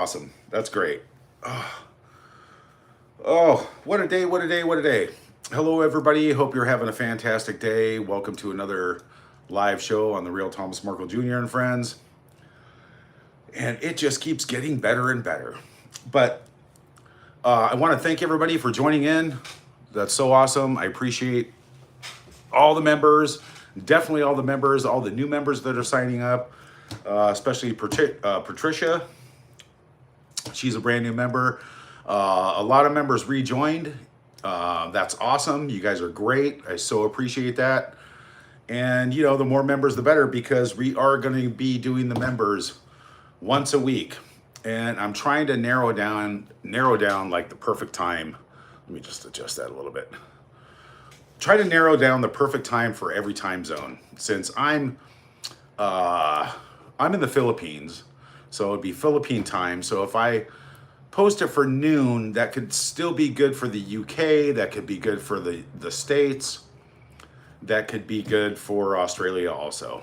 Awesome. That's great. Oh, what a day, what a day, what a day. Hello, everybody. Hope you're having a fantastic day. Welcome to another live show on the Real Thomas Markle Jr. and Friends. And it just keeps getting better and better. But I want to thank everybody for joining in. That's so awesome. I appreciate all the members, definitely all the members, all the new members that are signing up, especially Patricia. She's a brand new member. A lot of members rejoined. That's awesome. You guys are great. I so appreciate that. And you know, the more members, the better, because we are going to be doing the members once a week. And I'm trying to narrow down like the perfect time. Let me just adjust that a little bit. Try to narrow down the perfect time for every time zone. Since I'm in the Philippines, so it'd be Philippine time. So if I post it for noon, that could still be good for the UK. That could be good for the States. That could be good for Australia also.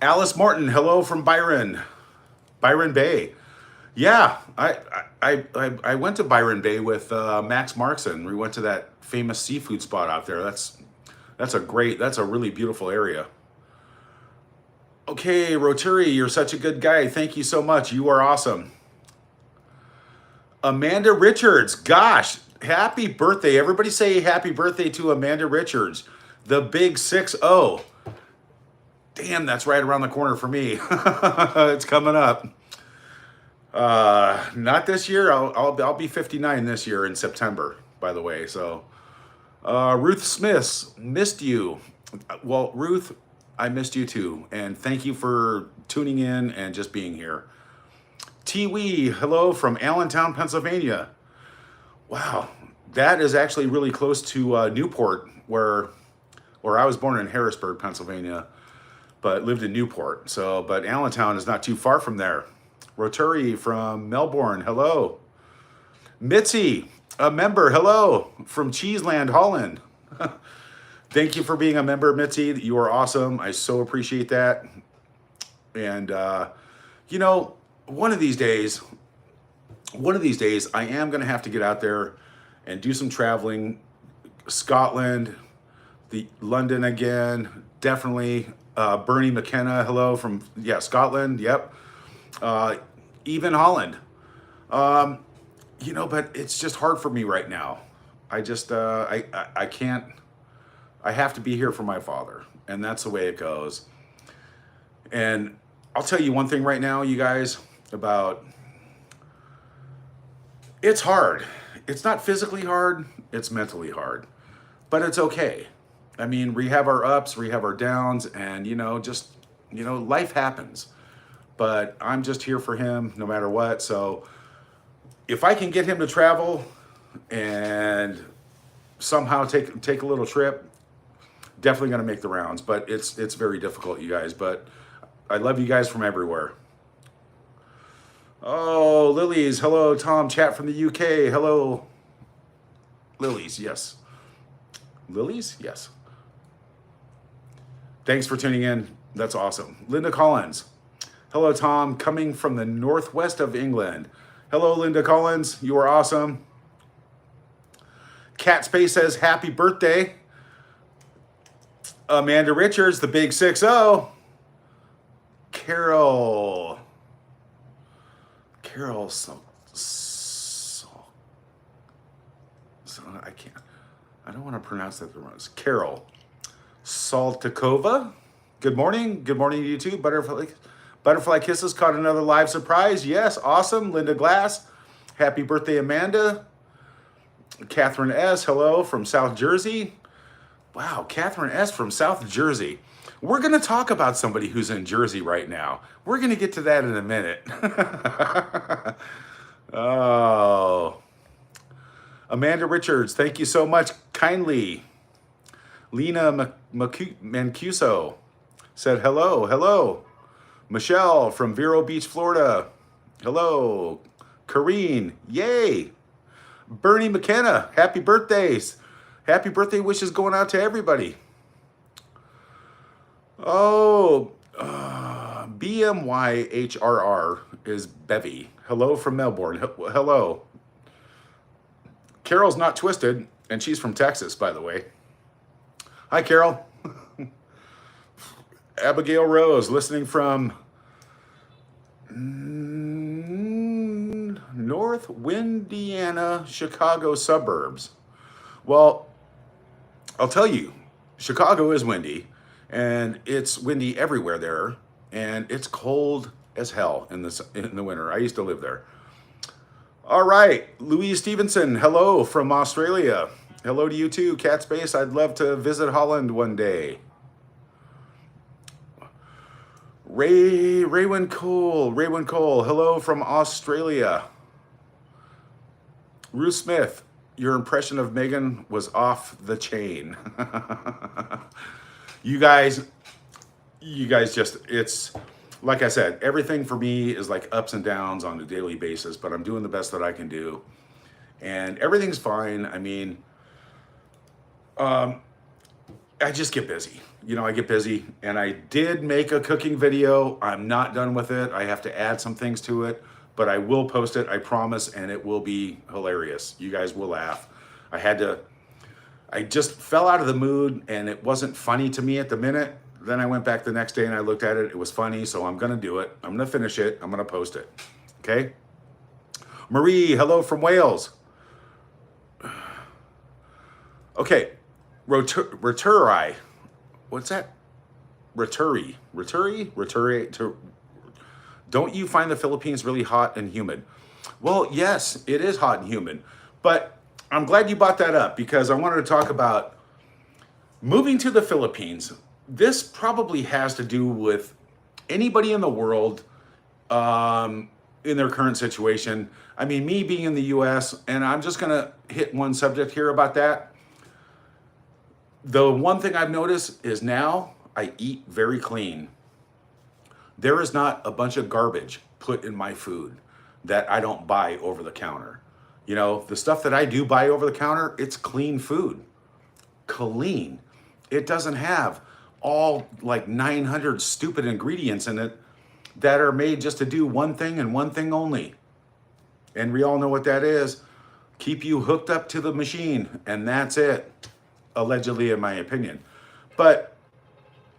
Alice Morton, hello from Byron Bay. Yeah, I went to Byron Bay with Max Markson. We went to that famous seafood spot out there. That's a really beautiful area. Okay, Rotary, you're such a good guy. Thank you so much. You are awesome. Amanda Richards, gosh, happy birthday. Everybody say happy birthday to Amanda Richards, the big 6-0. Damn, that's right around the corner for me. It's coming up. Not this year. I'll be 59 this year in September, by the way. So, Ruth Smith, missed you. Well, Ruth, I missed you too, and thank you for tuning in and just being here. T-Wee, hello from Allentown, Pennsylvania. Wow, that is actually really close to Newport, where I was born in Harrisburg, Pennsylvania, but lived in Newport. So, but Allentown is not too far from there. Rotary from Melbourne, hello. Mitzi, a member, hello from Cheeseland, Holland. Thank you for being a member, Mitzi. You are awesome. I so appreciate that. And, you know, one of these days, I am going to have to get out there and do some traveling. Scotland, London again, definitely. Bernie McKenna, hello from, Scotland, yep. Even Holland. You know, but it's just hard for me right now. I just, I can't. I have to be here for my father, and that's the way it goes. And I'll tell you one thing right now, you guys, about it's hard. It's not physically hard, it's mentally hard, but it's okay. I mean, we have our ups, we have our downs, and life happens. But I'm just here for him no matter what. So if I can get him to travel and somehow take a little trip, definitely going to make the rounds, but it's very difficult, you guys. But I love you guys from everywhere. Oh, Lily's, hello, Tom, chat from the UK. Hello, Lily's, yes. Lily's, yes. Thanks for tuning in. That's awesome. Linda Collins, hello, Tom, coming from the northwest of England. Hello, Linda Collins, you are awesome. Cat Space says happy birthday. Amanda Richards, the big 6-0. Carol, I don't want to pronounce that wrong. Carol Saltikova. Good morning to you too. Butterfly Kisses caught another live surprise. Yes, awesome. Linda Glass, happy birthday, Amanda. Catherine S, hello from South Jersey. Wow, Catherine S. from South Jersey. We're going to talk about somebody who's in Jersey right now. We're going to get to that in a minute. Oh. Amanda Richards, thank you so much. Kindly. Lena Mancuso said hello. Michelle from Vero Beach, Florida. Hello. Kareen, yay. Bernie McKenna, happy birthdays. Happy birthday wishes going out to everybody. Oh, BMYHRR is Bevy. Hello from Melbourne. Hello. Carol's not twisted, and she's from Texas, by the way. Hi, Carol. Abigail Rose, listening from North Windiana, Chicago suburbs. Well, I'll tell you, Chicago is windy, and it's windy everywhere there, and it's cold as hell in the winter. I used to live there. All right, Louise Stevenson, hello from Australia. Hello to you too, Cat Space. I'd love to visit Holland one day. Raywin Cole, hello from Australia. Ruth Smith, your impression of Megan was off the chain. You guys just, it's, like I said, everything for me is like ups and downs on a daily basis, but I'm doing the best that I can do. And everything's fine. I mean, I just get busy. You know, I get busy, and I did make a cooking video. I'm not done with it. I have to add some things to it, but I will post it, I promise, and it will be hilarious. You guys will laugh. I just fell out of the mood, and it wasn't funny to me at the minute. Then I went back the next day and I looked at it. It was funny, so I'm gonna do it. I'm gonna finish it. I'm gonna post it. Okay? Marie, hello from Wales. Okay, Roturi. What's that? Roturi. Don't you find the Philippines really hot and humid? Well, yes, it is hot and humid. But I'm glad you brought that up, because I wanted to talk about moving to the Philippines. This probably has to do with anybody in the world in their current situation. I mean, me being in the US, and I'm just gonna hit one subject here about that. The one thing I've noticed is now I eat very clean. There is not a bunch of garbage put in my food that I don't buy over the counter. You know, the stuff that I do buy over the counter, it's clean food. Clean. It doesn't have all like 900 stupid ingredients in it that are made just to do one thing and one thing only. And we all know what that is. Keep you hooked up to the machine, and that's it. Allegedly, in my opinion. But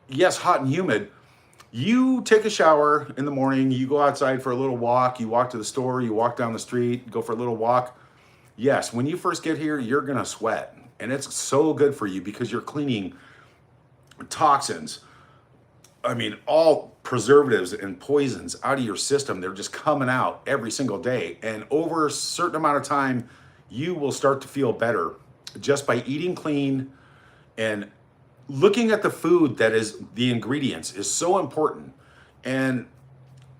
yes, hot and humid. You take a shower in the morning, you go outside for a little walk, you walk to the store, you walk down the street, go for a little walk. Yes, when you first get here, you're gonna sweat. And it's so good for you because you're cleaning toxins. I mean, all preservatives and poisons out of your system. They're just coming out every single day. And over a certain amount of time, you will start to feel better just by eating clean. And looking at the food that is the ingredients is so important. And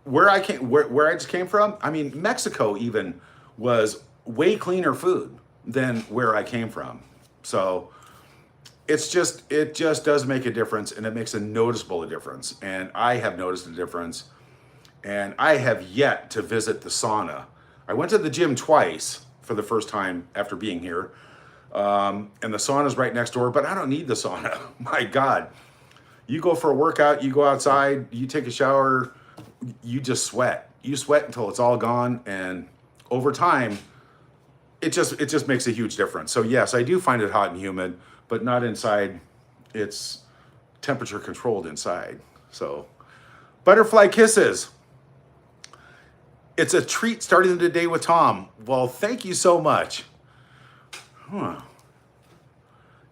where I just came from, I mean, Mexico even was way cleaner food than where I came from. So it just does make a difference, and it makes a noticeable difference. And I have noticed a difference, and I have yet to visit the sauna. I went to the gym twice for the first time after being here. And the sauna's right next door, but I don't need the sauna. My God, you go for a workout, you go outside, you take a shower, you just sweat. You sweat until it's all gone. And over time, it just makes a huge difference. So yes, I do find it hot and humid, but not inside. It's temperature controlled inside. So butterfly kisses. It's a treat starting the day with Tom. Well, thank you so much.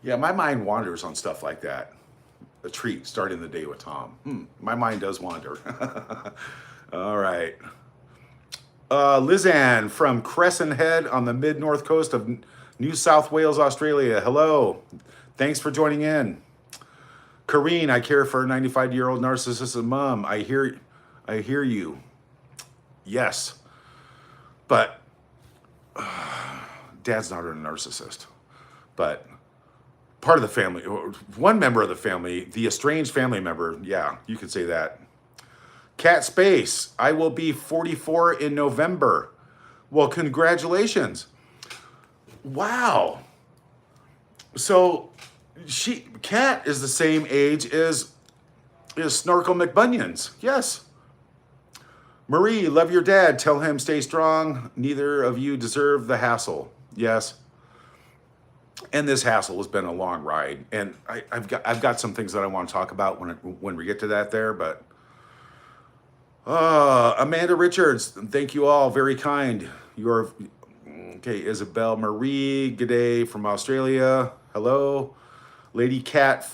Yeah, my mind wanders on stuff like that. A treat starting the day with Tom. My mind does wander. All right. Lizanne from Crescent Head on the mid-north coast of New South Wales, Australia. Hello. Thanks for joining in. Kareen, I care for a 95-year-old narcissistic mom. I hear you. Yes. But Dad's not a narcissist. But part of the family, one member of the family, the estranged family member, yeah, you could say that. Cat Space, I will be 44 in November. Well, congratulations. Wow. So Cat is the same age as Snorkel McBunions. Yes, Marie, love your dad. Tell him stay strong. Neither of you deserve the hassle. Yes. And this hassle has been a long ride. And I've got some things that I want to talk about when we get to that there. But Amanda Richards, thank you all. Very kind. You're okay. Isabel Marie, good day from Australia. Hello. Lady Cat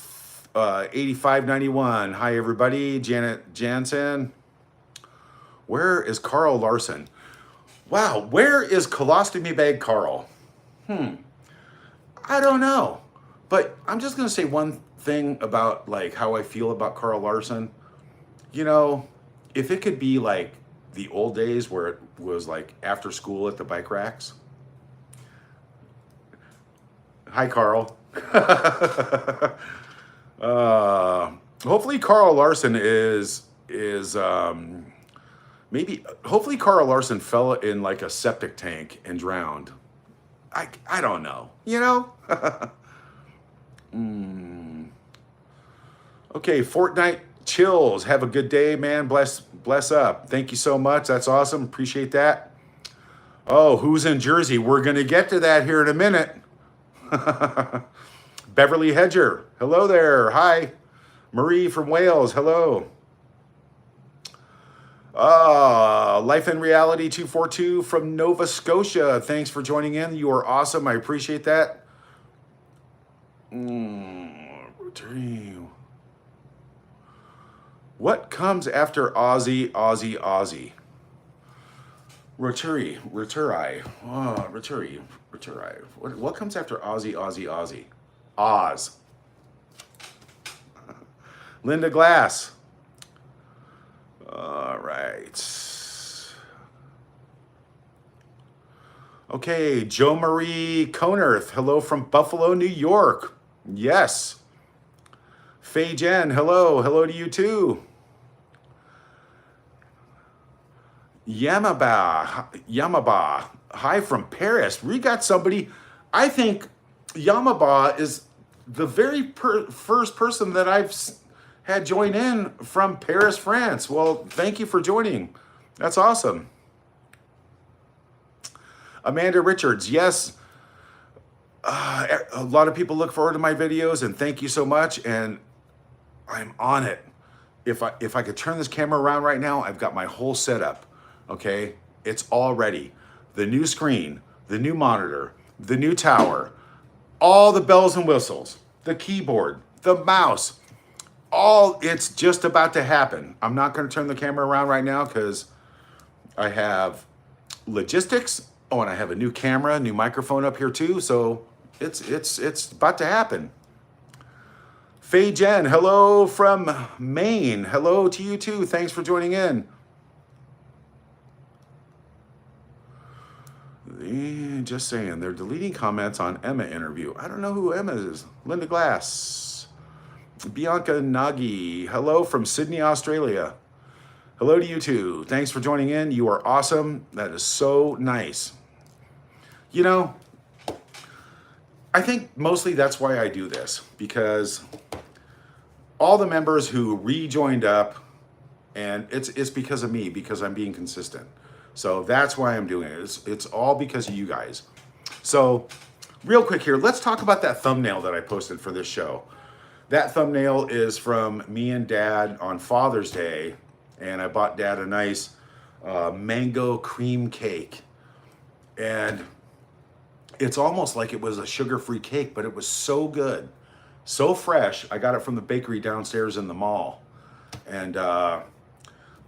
8591. Hi, everybody. Janet Jansen. Where is Carl Larson? Wow, where is Colostomy Bag Carl? I don't know. But I'm just going to say one thing about like how I feel about Carl Larson. You know, if it could be like the old days where it was like after school at the bike racks. Hi, Carl. Hopefully Carl Larson hopefully Carl Larson fell in like a septic tank and drowned. I don't know, you know? Okay, Fortnite Chills. Have a good day, man. Bless up. Thank you so much. That's awesome. Appreciate that. Oh, who's in Jersey? We're going to get to that here in a minute. Beverly Hedger. Hello there. Hi. Marie from Wales. Hello. Life in Reality 242 from Nova Scotia. Thanks for joining in. You are awesome. I appreciate that. What comes after Aussie? Roturi. What comes after Aussie? Oz. Linda Glass. All right. Okay, Joe Marie Conerth. Hello from Buffalo, New York. Yes. Faye Jen. Hello. Hello to you too. Yamaba. Hi from Paris. We got somebody. I think Yamaba is the very first person that I've had join in from Paris, France. Well, thank you for joining. That's awesome. Amanda Richards, yes. A lot of people look forward to my videos, and thank you so much. And I'm on it. If I could turn this camera around right now, I've got my whole setup. Okay, it's all ready. The new screen, the new monitor, the new tower, all the bells and whistles, the keyboard, the mouse. It's just about to happen. I'm not going to turn the camera around right now because I have logistics. Oh, and I have a new camera, new microphone up here too. So it's about to happen. Faye Jen, hello from Maine. Hello to you too. Thanks for joining in. Just saying, they're deleting comments on Emma interview. I don't know who Emma is. Linda Glass. Bianca Nagi, hello from Sydney, Australia. Hello to you too. Thanks for joining in. You are awesome. That is so nice. You know, I think mostly that's why I do this, because all the members who rejoined up, and it's because of me, because I'm being consistent. So that's why I'm doing it. It's all because of you guys. So real quick here, let's talk about that thumbnail that I posted for this show. That thumbnail is from me and Dad on Father's Day, and I bought Dad a nice mango cream cake. And it's almost like it was a sugar-free cake, but it was so good, so fresh. I got it from the bakery downstairs in the mall. And,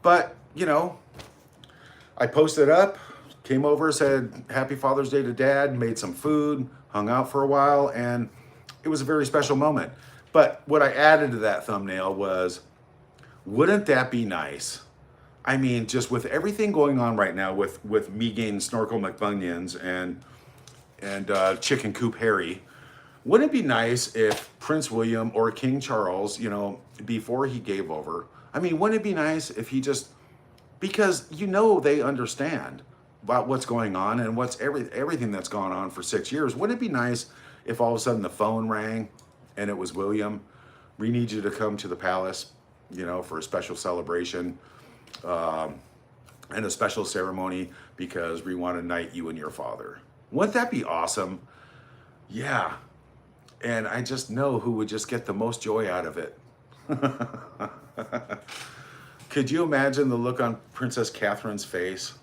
but, you know, I posted up, came over, said Happy Father's Day to Dad, made some food, hung out for a while, and it was a very special moment. But what I added to that thumbnail was, wouldn't that be nice? I mean, just with everything going on right now with Megan Snorkel McBunions and Chicken Coop Harry, wouldn't it be nice if Prince William or King Charles, you know, before he gave over, I mean, wouldn't it be nice if he just, because you know they understand about what's going on and what's everything that's gone on for 6 years. Wouldn't it be nice if all of a sudden the phone rang and it was William? We need you to come to the palace, you know, for a special celebration. and a special ceremony because we want to knight you and your father. Wouldn't that be awesome? Yeah. And I just know who would just get the most joy out of it. Could you imagine the look on Princess Catherine's face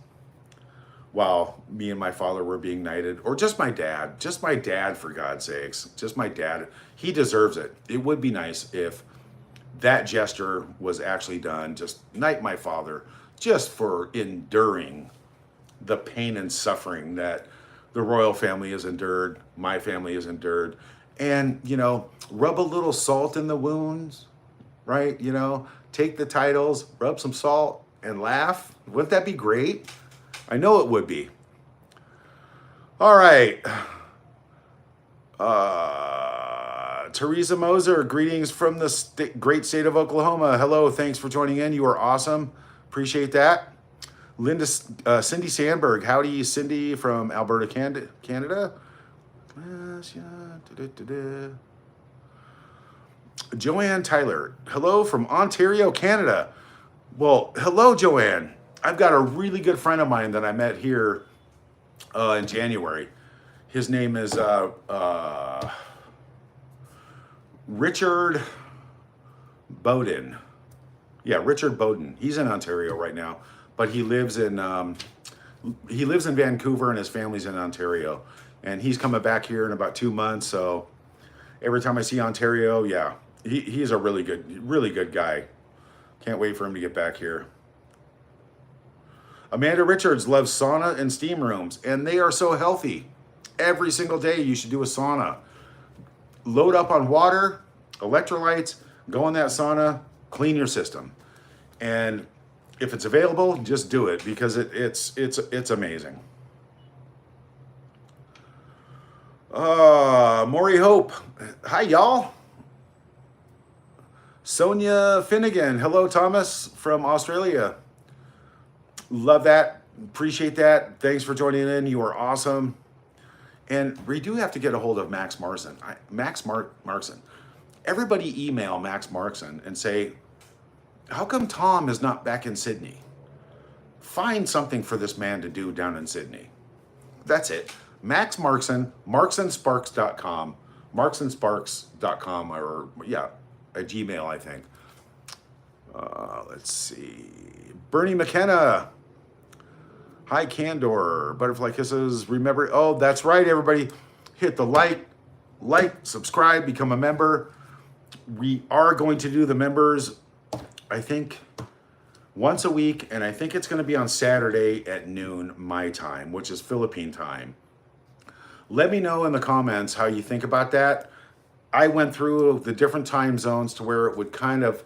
while me and my father were being knighted? Or just my dad. Just my dad, for God's sakes. Just my dad. He deserves it. It would be nice if that gesture was actually done. Just knight my father, just for enduring the pain and suffering that the royal family has endured, my family has endured. And, you know, rub a little salt in the wounds, right? You know, take the titles, rub some salt, and laugh. Wouldn't that be great? I know it would be. All right. Teresa Moser, greetings from the great state of Oklahoma. Hello, thanks for joining in. You are awesome. Appreciate that. Cindy Sandberg, howdy, Cindy from Alberta, Canada. Joanne Tyler, hello from Ontario, Canada. Well, hello, Joanne. I've got a really good friend of mine that I met here in January. His name is Richard Bowden. Yeah, Richard Bowden. He's in Ontario right now, but he lives in Vancouver, and his family's in Ontario. And he's coming back here in about 2 months. So every time I see Ontario, yeah, he's a really good guy. Can't wait for him to get back here. Amanda Richards loves sauna and steam rooms, and they are so healthy. Every single day you should do a sauna. Load up on water, electrolytes, go in that sauna, clean your system. And if it's available, just do it, because it's amazing. Maury Hope, hi y'all. Sonia Finnegan, hello Thomas from Australia. Love that, appreciate that. Thanks for joining in, you are awesome. And we do have to get a hold of Max Markson. Markson. Everybody email Max Markson and say, how come Tom is not back in Sydney? Find something for this man to do down in Sydney. That's it. Max Markson, marksonsparks.com, marksonsparks.com, or yeah, a Gmail, I think. Let's see. Bernie McKenna. Hi, Candor. Butterfly kisses. Remember, oh, that's right, everybody. Hit the like, subscribe, become a member. We are going to do the members, I think, once a week, and I think it's going to be on Saturday at noon my time, which is Philippine time. Let me know in the comments how you think about that. I went through the different time zones to where it would kind of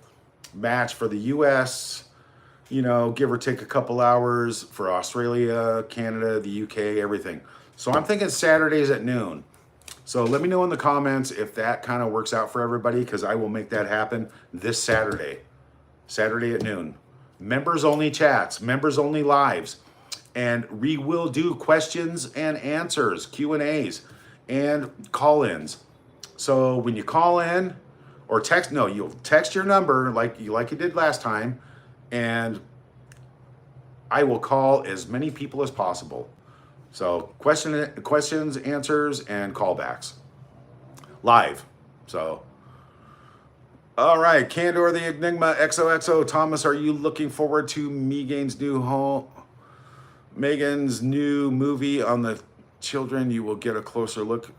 match for the US, you know, give or take a couple hours, for Australia, Canada, the UK, everything. So I'm thinking Saturdays at noon. So let me know in the comments if that kind of works out for everybody, because I will make that happen this Saturday at noon. Members only chats, members only lives. And we will do questions and answers, Q&As, and call-ins. So when you call in or text, no, you'll text your number like you did last time, and I will call as many people as possible. So questions, answers, and callbacks live. So, all right, Candor the Enigma XOXO. Thomas, are you looking forward to Megan's new movie on the children? You will get a closer look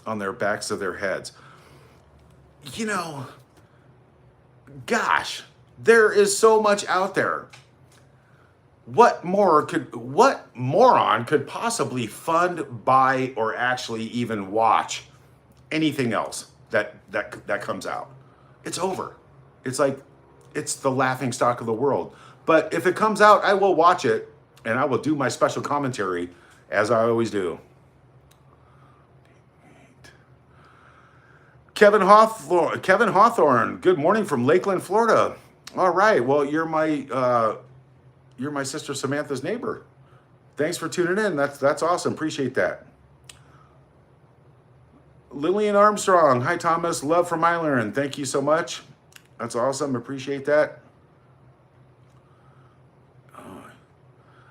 on their backs of their heads. You know, gosh, there is so much out there. What moron could possibly fund, buy, or actually even watch anything else that comes out? It's over. It's like, it's the laughing stock of the world. But if it comes out, I will watch it, and I will do my special commentary, as I always do. Kevin Hawthorne, good morning from Lakeland, Florida. All right, well, you're my sister Samantha's neighbor. Thanks for tuning in. That's awesome. Appreciate that. Lillian Armstrong. Hi, Thomas. Love from Ireland. Thank you so much. That's awesome. Appreciate that.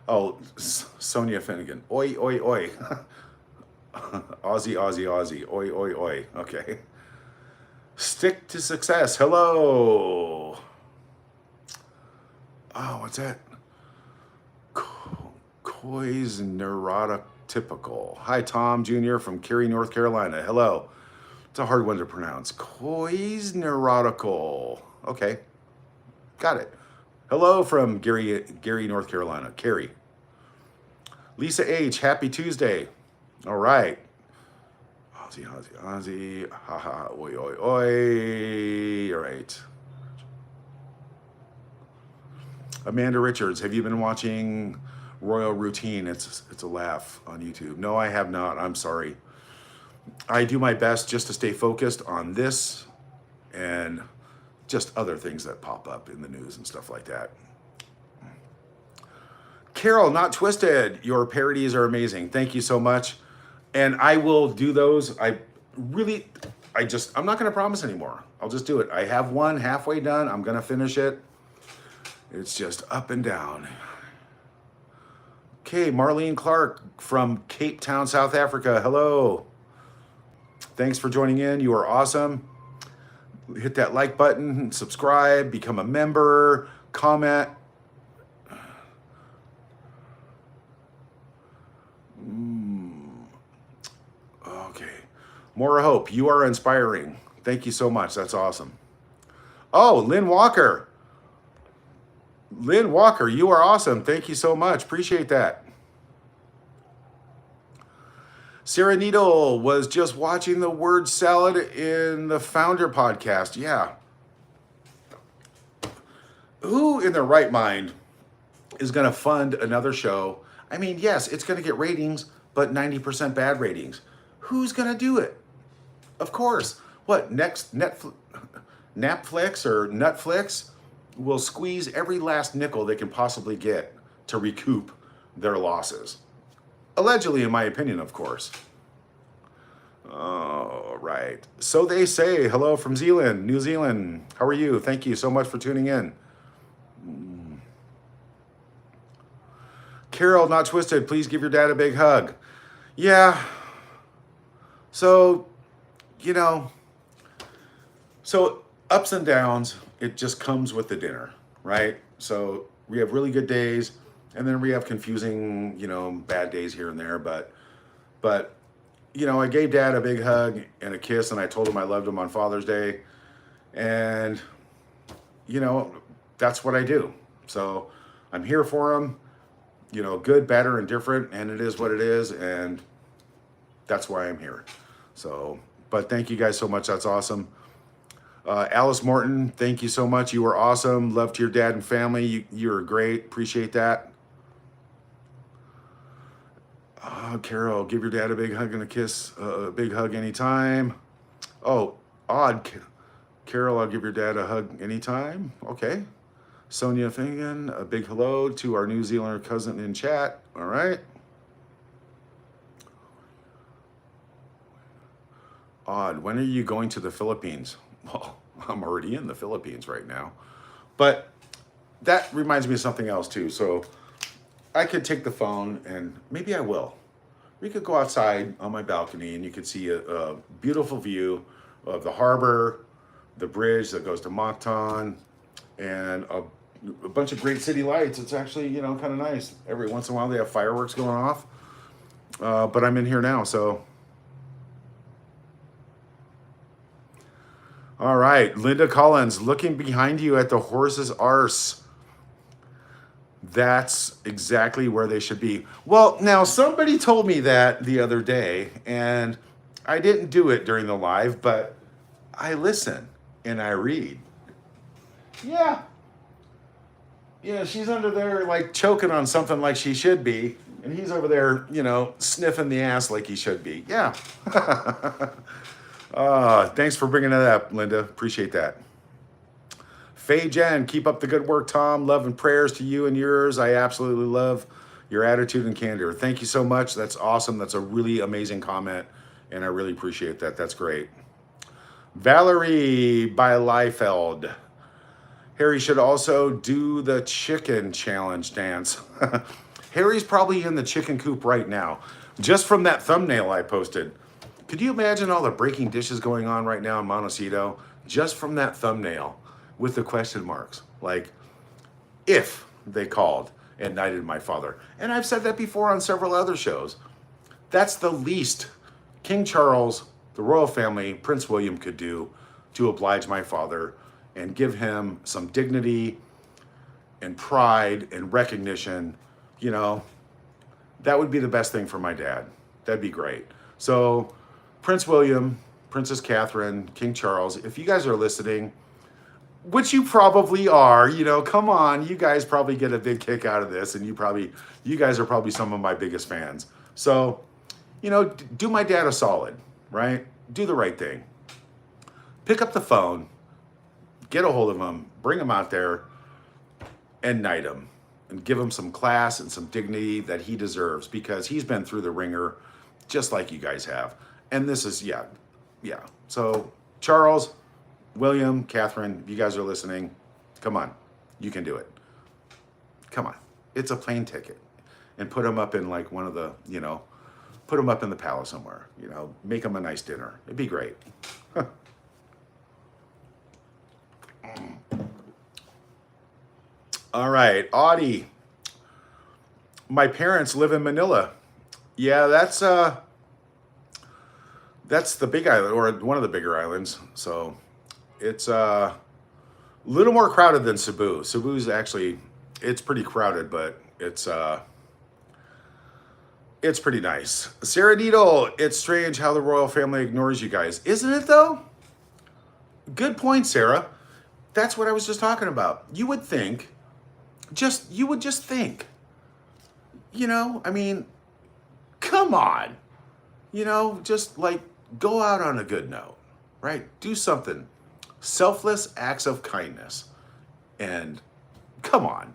Oh, Sonia Finnegan. Oi, oi, oi. Aussie, Aussie, Aussie. Oi, oi, oi. Okay. Stick to success. Hello. Oh, what's that? Coys neurotypical. Hi, Tom Jr. from Cary, North Carolina. Hello. It's a hard one to pronounce. Coys neurotical. Okay. Got it. Hello from Gary, North Carolina. Cary. Lisa H. Happy Tuesday. All right. Aussie, Aussie, Aussie. Ha ha. Oi, oi, oi. All right. Amanda Richards, have you been watching Royal Routine? It's a laugh on YouTube. No, I have not. I'm sorry. I do my best just to stay focused on this and just other things that pop up in the news and stuff like that. Carol, Not Twisted, your parodies are amazing. Thank you so much. And I will do those. I'm not going to promise anymore. I'll just do it. I have one halfway done. I'm going to finish it. It's just up and down. Okay, Marlene Clark from Cape Town, South Africa. Hello. Thanks for joining in. You are awesome. Hit that like button, subscribe, become a member, comment. Okay. More hope. You are inspiring. Thank you so much. That's awesome. Oh, Lynn Walker. Lynn Walker, you are awesome. Thank you so much. Appreciate that. Sarah Needle was just watching the word salad in the Founder podcast. Yeah. Who in their right mind is going to fund another show? I mean, yes, it's going to get ratings, but 90% bad ratings. Who's going to do it? Of course. What, next Netflix or Netflix will squeeze every last nickel they can possibly get to recoup their losses. Allegedly, in my opinion, of course. All right. So they say. Hello from Zealand, New Zealand. How are you? Thank you so much for tuning in. Carol, Not Twisted, please give your dad a big hug. Yeah. So, so ups and downs, it just comes with the dinner, right? So we have really good days, and then we have confusing, bad days here and there. But I gave Dad a big hug and a kiss, and I told him I loved him on Father's Day, and that's what I do. So I'm here for him, good, bad, or indifferent, and it is what it is, and that's why I'm here. So, but thank you guys so much. That's awesome. Alice Morton, thank you so much. You were awesome. Love to your dad and family. You're great. Appreciate that. Carol, give your dad a big hug and a kiss. A big hug anytime. Oh, odd. Carol, I'll give your dad a hug anytime. Okay. Sonia Finnegan, a big hello to our New Zealander cousin in chat. All right. Odd. When are you going to the Philippines? Well, I'm already in the Philippines right now. But that reminds me of something else too. So I could take the phone, and maybe I will. We could go outside on my balcony, and you could see a beautiful view of the harbor, the bridge that goes to Mactan, and a bunch of great city lights. It's actually, kind of nice. Every once in a while they have fireworks going off. But I'm in here now, so. All right, Linda Collins, looking behind you at the horse's arse. That's exactly where they should be. Well, now somebody told me that the other day, and I didn't do it during the live, but I listen and I read. Yeah. Yeah, she's under there like choking on something like she should be, and he's over there, sniffing the ass like he should be. Yeah. Thanks for bringing that up, Linda. Appreciate that. Faye Jen, keep up the good work, Tom. Love and prayers to you and yours. I absolutely love your attitude and candor. Thank you so much. That's awesome. That's a really amazing comment, and I really appreciate that. That's great. Valerie by Liefeld. Harry should also do the chicken challenge dance. Harry's probably in the chicken coop right now. Just from that thumbnail I posted. Could you imagine all the breaking dishes going on right now in Montecito? Just from that thumbnail with the question marks. Like, if they called and knighted my father. And I've said that before on several other shows. That's the least King Charles, the royal family, Prince William could do to oblige my father and give him some dignity and pride and recognition. You know, that would be the best thing for my dad. That'd be great. So Prince William, Princess Catherine, King Charles, if you guys are listening, which you probably are, you know, come on, you guys probably get a big kick out of this, and you guys are probably some of my biggest fans. So, you know, do my dad a solid, right? Do the right thing. Pick up the phone, get a hold of him, bring him out there, and knight him, and give him some class and some dignity that he deserves, because he's been through the ringer just like you guys have. And this is, yeah. So Charles, William, Catherine, you guys are listening. Come on, you can do it. Come on, it's a plane ticket. And put him up in like one of the, you know, put him up in the palace somewhere, you know, make him a nice dinner. It'd be great. All right, Audie. My parents live in Manila. Yeah, that's the big island, or one of the bigger islands. So it's a little more crowded than Cebu. Cebu's actually, it's pretty crowded, but it's pretty nice. Sarah Needle, it's strange how the royal family ignores you guys. Isn't it though? Good point, Sarah. That's what I was just talking about. You would think, you would just think, you know, I mean, come on, you know, just like go out on a good note, right? Do something. Selfless acts of kindness. And come on.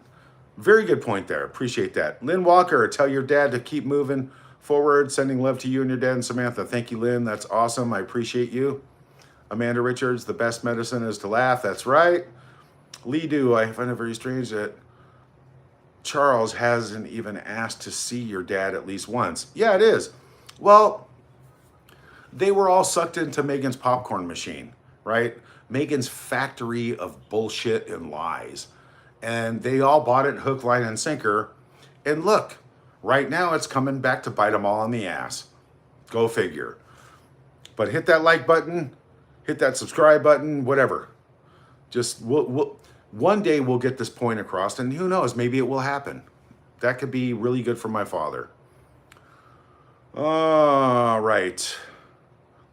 Very good point there. Appreciate that. Lynn Walker, tell your dad to keep moving forward. Sending love to you and your dad and Samantha. Thank you, Lynn. That's awesome. I appreciate you. Amanda Richards, the best medicine is to laugh. That's right. Lee Do, I find it very strange that Charles hasn't even asked to see your dad at least once. Yeah, it is. Well, they were all sucked into Meghan's popcorn machine, right? Meghan's factory of bullshit and lies. And they all bought it hook, line, and sinker. And look, right now it's coming back to bite them all in the ass. Go figure. But hit that like button, hit that subscribe button, whatever. Just, one day we'll get this point across, and who knows, maybe it will happen. That could be really good for my father. All right.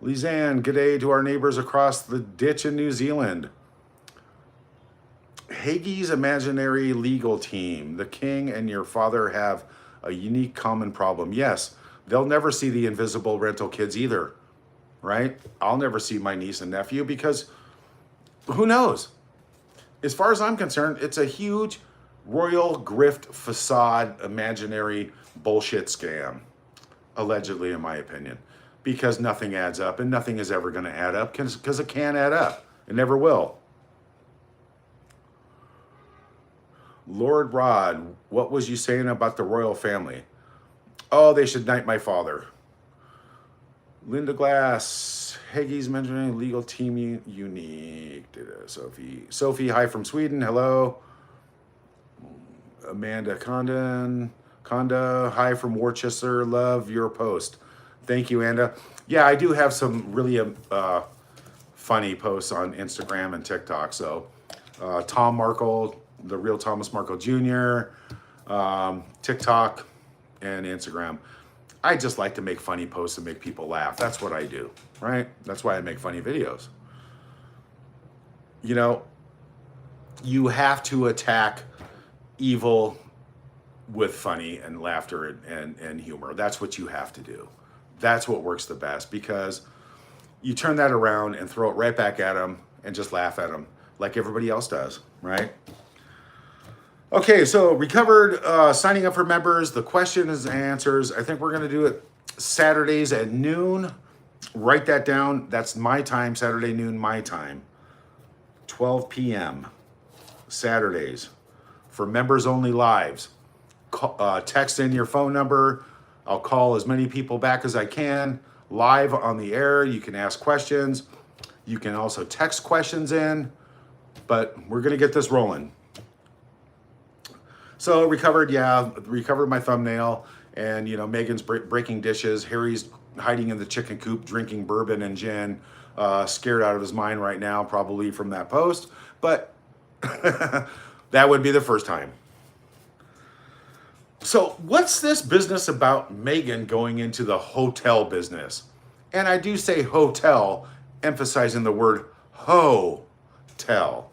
Lizanne, good day to our neighbors across the ditch in New Zealand. Haigie's imaginary legal team. The king and your father have a unique common problem. Yes, they'll never see the invisible rental kids either, right? I'll never see my niece and nephew because who knows? As far as I'm concerned, it's a huge royal grift facade, imaginary bullshit scam, allegedly, in my opinion, because nothing adds up and nothing is ever going to add up because it can't add up. It never will. Lord Rod, what was you saying about the royal family? Oh, they should knight my father. Linda Glass, Haigie's mentioning legal team unique. Sophie, hi from Sweden. Hello. Amanda Conda, hi from Worcester. Love your post. Thank you, Anda. Yeah, I do have some really funny posts on Instagram and TikTok. So Tom Markle, the real Thomas Markle Jr., TikTok, and Instagram. I just like to make funny posts and make people laugh. That's what I do, right? That's why I make funny videos. You know, you have to attack evil with funny and laughter and humor. That's what you have to do. That's what works the best, because you turn that around and throw it right back at them and just laugh at them like everybody else does, right? Okay, so recovered, signing up for members, the questions and answers. I think we're going to do it Saturdays at noon. Write that down. That's my time, Saturday noon, my time. 12 p.m. Saturdays for members only lives. text in your phone number. I'll call as many people back as I can live on the air. You can ask questions. You can also text questions in, but we're going to get this rolling. So recovered my thumbnail, and Megan's breaking dishes. Harry's hiding in the chicken coop, drinking bourbon and gin, scared out of his mind right now, probably from that post. But that would be the first time. So what's this business about Megan going into the hotel business? And I do say hotel, emphasizing the word ho-tel.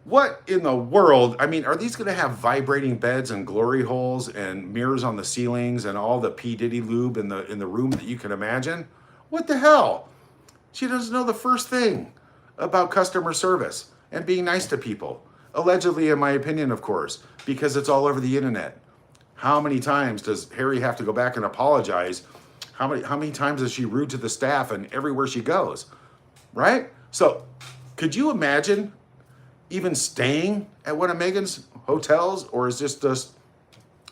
What in the world? I mean, are these going to have vibrating beds and glory holes and mirrors on the ceilings and all the P. Diddy lube in the room that you can imagine? What the hell? She doesn't know the first thing about customer service and being nice to people. Allegedly, in my opinion, of course, because it's all over the internet. How many times does Harry have to go back and apologize? How many times is she rude to the staff and everywhere she goes? Right? So, could you imagine even staying at one of Megan's hotels, or is this just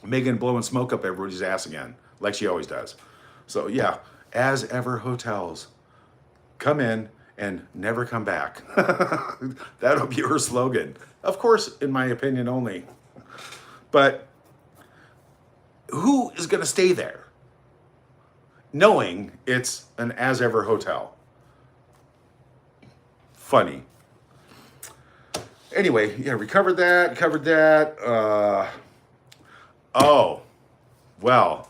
Megan blowing smoke up everybody's ass again, like she always does? So yeah, as ever hotels, come in and never come back. That'll be her slogan. Of course, in my opinion only. But who is going to stay there knowing it's an as ever hotel? Funny. Anyway, yeah, covered that. Oh, well.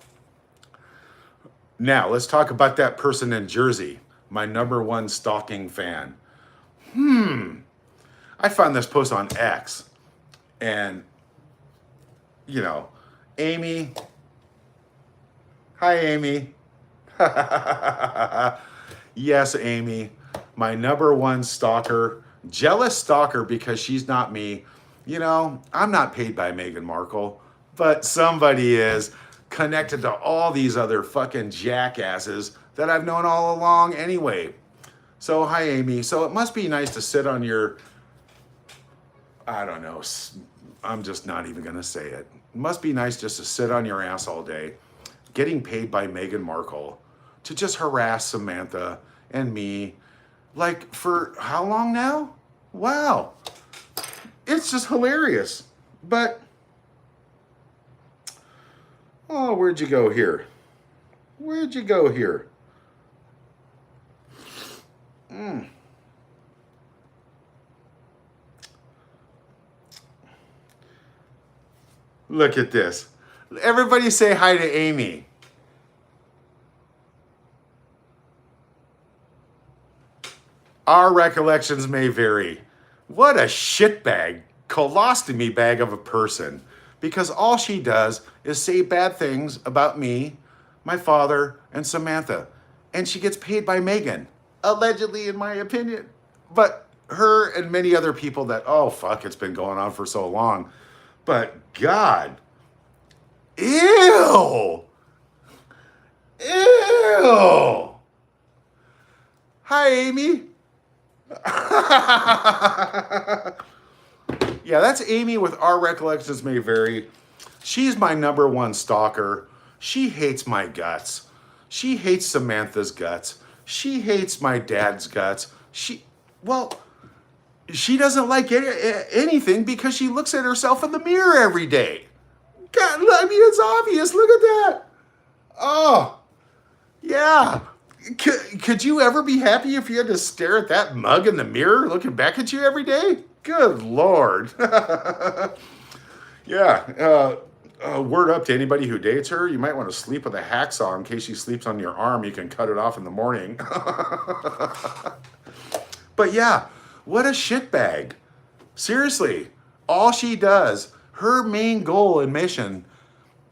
Now, let's talk about that person in Jersey, my #1 stalking fan. I found this post on X, and, Amy. Hi, Amy. Yes, Amy, my #1 stalker. Jealous stalker because she's not me. I'm not paid by Meghan Markle, but somebody is connected to all these other fucking jackasses that I've known all along anyway. So, hi, Amy. So it must be nice to sit on your, I don't know, I'm just not even going to say it. It must be nice just to sit on your ass all day, getting paid by Meghan Markle to just harass Samantha and me. Like, for how long now? Wow. It's just hilarious. But, oh, where'd you go here? Where'd you go here? Look at this. Everybody say hi to Amy. Our recollections may vary. What a shitbag, colostomy bag of a person. Because all she does is say bad things about me, my father, and Samantha. And she gets paid by Megan. Allegedly, in my opinion. But her and many other people that, oh, fuck, it's been going on for so long. But God. Ew. Ew. Hi, Amy. Yeah, that's Amy with Our Recollections May Vary. She's my #1 stalker. She hates my guts. She hates Samantha's guts. She hates my dad's guts. She doesn't like anything because she looks at herself in the mirror every day. God, I mean, it's obvious. Look at that. Oh, yeah. Could you ever be happy if you had to stare at that mug in the mirror looking back at you every day? Good Lord. Yeah. Word up to anybody who dates her. You might want to sleep with a hacksaw in case she sleeps on your arm. You can cut it off in the morning. But yeah, what a shitbag. Seriously, all she does, her main goal and mission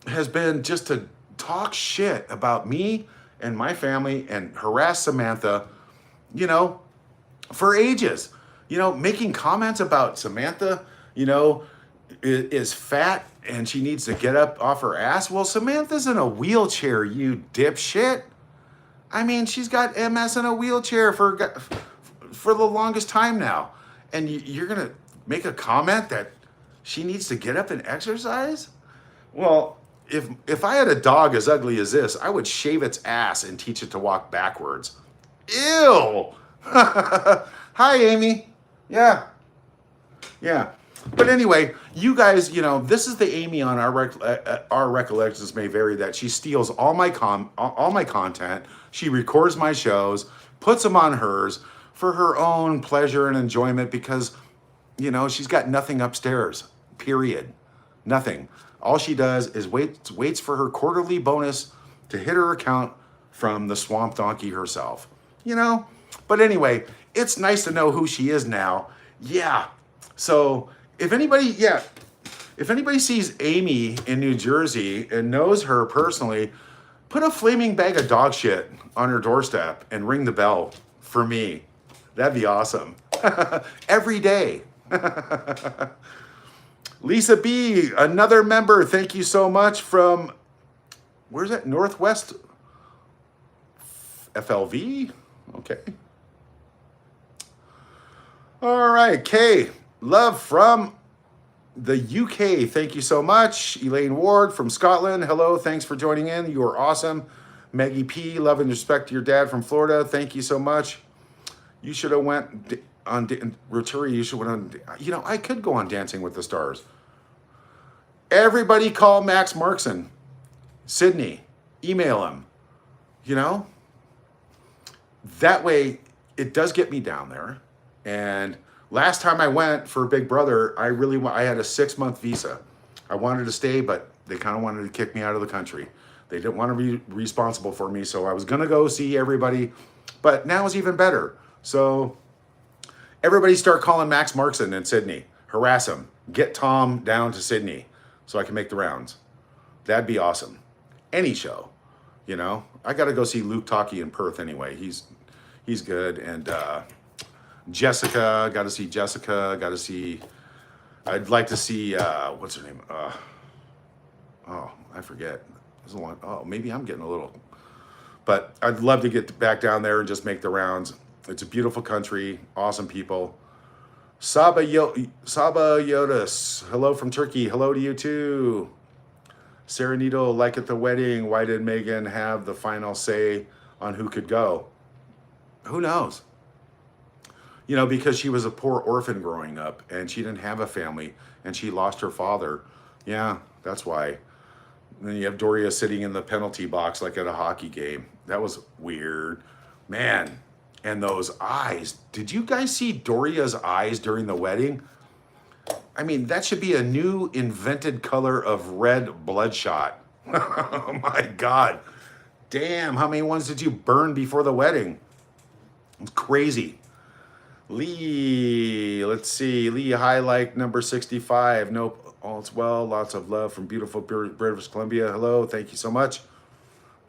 has been just to talk shit about me and my family and harass Samantha, for ages. Making comments about Samantha, is fat and she needs to get up off her ass. Well, Samantha's in a wheelchair, you dipshit. I mean, she's got MS in a wheelchair for the longest time now. And you're going to make a comment that she needs to get up and exercise? Well, if I had a dog as ugly as this, I would shave its ass and teach it to walk backwards. Ew. Hi, Amy. Yeah. Yeah. But anyway, you guys, this is the Amy on our recollections may vary that she steals all my content. She records my shows, puts them on hers for her own pleasure and enjoyment because, she's got nothing upstairs. Period. Nothing. All she does is waits for her quarterly bonus to hit her account from the swamp donkey herself. But anyway, it's nice to know who she is now. Yeah. So if anybody sees Amy in New Jersey and knows her personally, put a flaming bag of dog shit on her doorstep and ring the bell for me. That'd be awesome. Every day. Lisa B, another member. Thank you so much from, where's that? Northwest FLV? Okay. All right, Kay. Love from the UK. Thank you so much. Elaine Ward from Scotland. Hello. Thanks for joining in. You are awesome. Maggie P. Love and respect to your dad from Florida. Thank you so much. You should have went on Rotary. You should went on. I could go on Dancing with the Stars. Everybody call Max Markson. Sydney. Email him. That way it does get me down there. And last time I went for Big Brother, I had a 6-month visa. I wanted to stay, but they kind of wanted to kick me out of the country. They didn't want to be responsible for me, so I was going to go see everybody. But now it's even better. So everybody start calling Max Markson in Sydney. Harass him. Get Tom down to Sydney so I can make the rounds. That'd be awesome. Any show, I got to go see Luke Talkie in Perth anyway. He's good. And Jessica, got to see Jessica. I'd like to see, what's her name? I forget. Maybe I'm getting a little. But I'd love to get back down there and just make the rounds. It's a beautiful country, awesome people. Saba Yotis, hello from Turkey. Hello to you too. Sarah Needle, like at the wedding, why did Megan have the final say on who could go? Who knows? Because she was a poor orphan growing up and she didn't have a family and she lost her father. Yeah, that's why. And then you have Doria sitting in the penalty box like at a hockey game. That was weird. Man, and those eyes. Did you guys see Doria's eyes during the wedding? I mean, that should be a new invented color of red bloodshot. Oh my God. Damn, how many ones did you burn before the wedding? It's crazy. Lee, let's see. Lee, highlight number 65. Nope, all's well. Lots of love from beautiful British Columbia. Hello, thank you so much.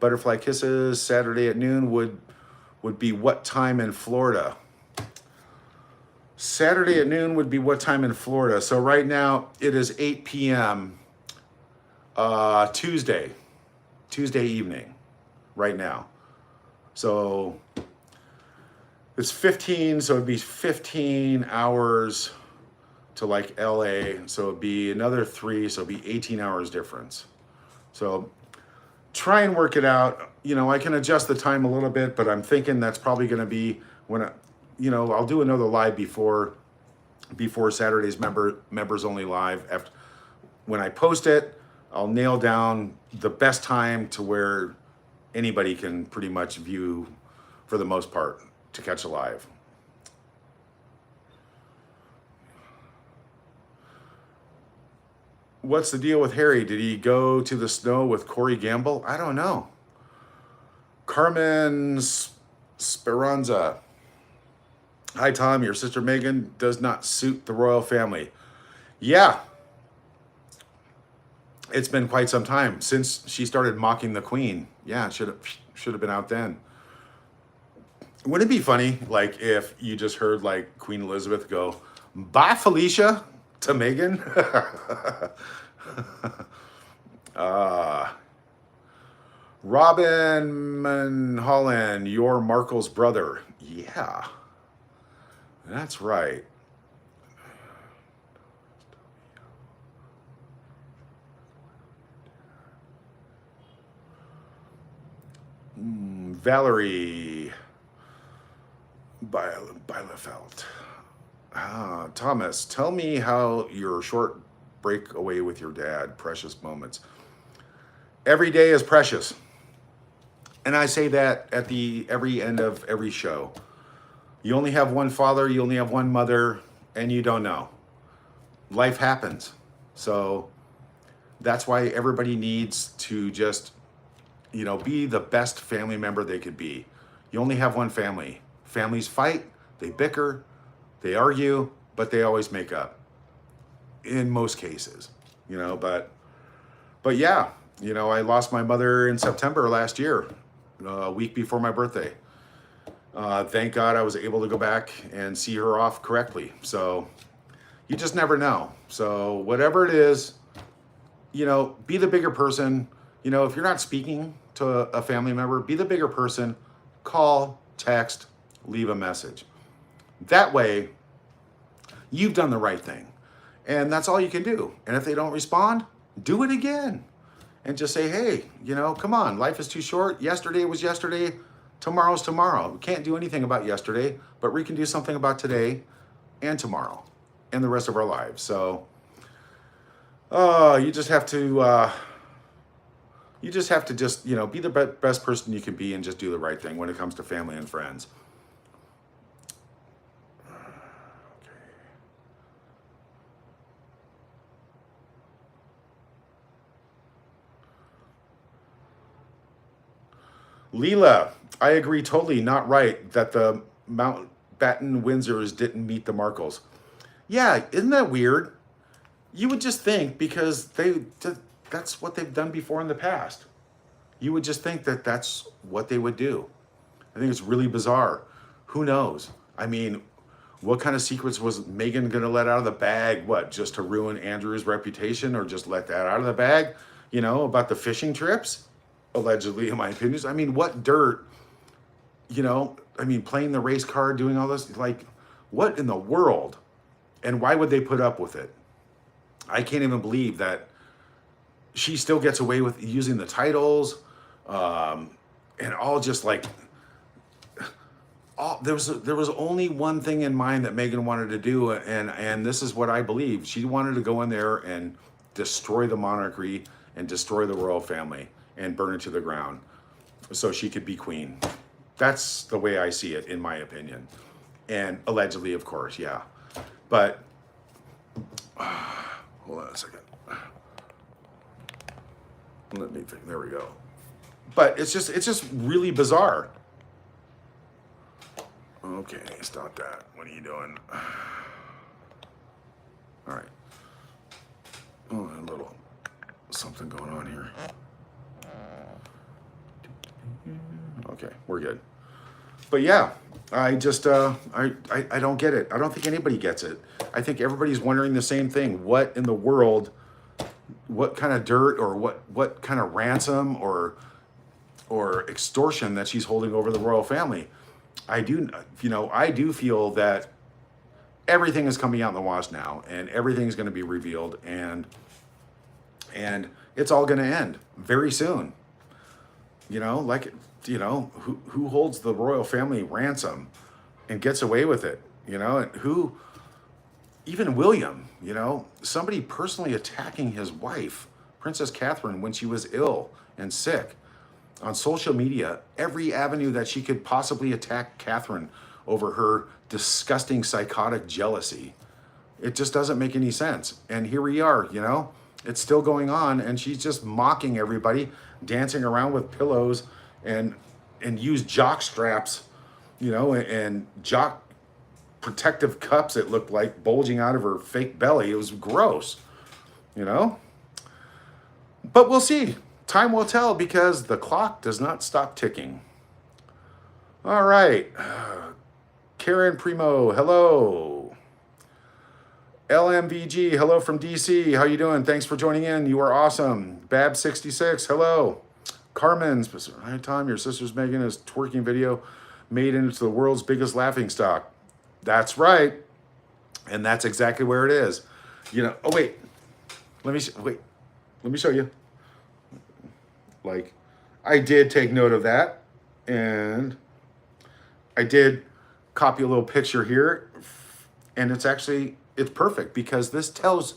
Butterfly kisses. Saturday at noon would be what time in Florida? Saturday at noon would be what time in Florida? So right now it is 8 p.m. Tuesday evening, right now. So it's 15, so it'd be 15 hours to like LA. So it'd be another 3, so it'd be 18 hours difference. So try and work it out. I can adjust the time a little bit, but I'm thinking that's probably going to be when I'll do another live before Saturday's members only live. After when I post it, I'll nail down the best time to where anybody can pretty much view for the most part to catch a live. What's the deal with Harry? Did he go to the snow with Corey Gamble? I don't know. Carmen Speranza. Hi, Tom. Your sister Megan does not suit the royal family. Yeah. It's been quite some time since she started mocking the queen. Yeah, should have been out then. Wouldn't it be funny, like, if you just heard, like, Queen Elizabeth go, "Bye, Felicia," to Meghan? Robin Holland, you're Markle's brother. Yeah, that's right. Valerie Bielefeld. Thomas, tell me how your short break away with your dad, precious moments. Every day is precious. And I say that at the every end of every show. You only have one father, you only have one mother, and you don't know. Life happens. So that's why everybody needs to just, be the best family member they could be. You only have one family. Families fight, they bicker, they argue, but they always make up. In most cases, but yeah, I lost my mother in September last year, a week before my birthday. Thank God I was able to go back and see her off correctly. So you just never know. So whatever it is, be the bigger person. If you're not speaking to a family member, be the bigger person. Call, text, leave a message. That way, you've done the right thing. And that's all you can do. And if they don't respond, do it again. And just say, hey, come on, life is too short. Yesterday was yesterday. Tomorrow's tomorrow. We can't do anything about yesterday, but we can do something about today and tomorrow and the rest of our lives. So you just have to be the best person you can be and just do the right thing when it comes to family and friends. Leela, I agree totally. Not right that the Mountbatten Windsors didn't meet the Markles. Yeah, isn't that weird? You would just think, because that's what they've done before in the past. You would just think that that's what they would do. I think it's really bizarre. Who knows? I mean, what kind of secrets was Meghan going to let out of the bag? What, just to ruin Andrew's reputation, or just let that out of the bag? About the fishing trips? Allegedly, in my opinion. I mean, what dirt, playing the race card, doing all this, like, what in the world? And why would they put up with it? I can't even believe that she still gets away with using the titles, and all just like, there was only one thing in mind that Meghan wanted to do, and this is what I believe. She wanted to go in there and destroy the monarchy and destroy the royal family and burn it to the ground so she could be queen. That's the way I see it, in my opinion. And allegedly, of course, yeah. But, hold on a second. Let me think, there we go. But it's just really bizarre. Okay, stop that. What are you doing? All right. Oh, a little something going on here. Okay, we're good. But yeah, I just, I don't get it. I don't think anybody gets it. I think everybody's wondering the same thing. What in the world, what kind of dirt, or what kind of ransom or extortion that she's holding over the royal family? I do feel that everything is coming out in the wash now, and everything's going to be revealed, and it's all going to end very soon. Who holds the royal family ransom and gets away with it? And who, even William, somebody personally attacking his wife, Princess Catherine, when she was ill and sick, on social media, every avenue that she could possibly attack Catherine over her disgusting psychotic jealousy. It just doesn't make any sense. And here we are, it's still going on, and she's just mocking everybody, dancing around with pillows and use jock straps, and jock protective cups, it looked like, bulging out of her fake belly. It was gross, But we'll see. Time will tell, because the clock does not stop ticking. All right. Karen Primo, hello. LMVG, hello from DC. How you doing? Thanks for joining in. You are awesome. Bab66, hello. Carmen, hi Tom, your sister's making a twerking video made into the world's biggest laughingstock. That's right. And that's exactly where it is. Oh wait. Let me show you. Like, I did take note of that. And I did copy a little picture here, and it's perfect because this tells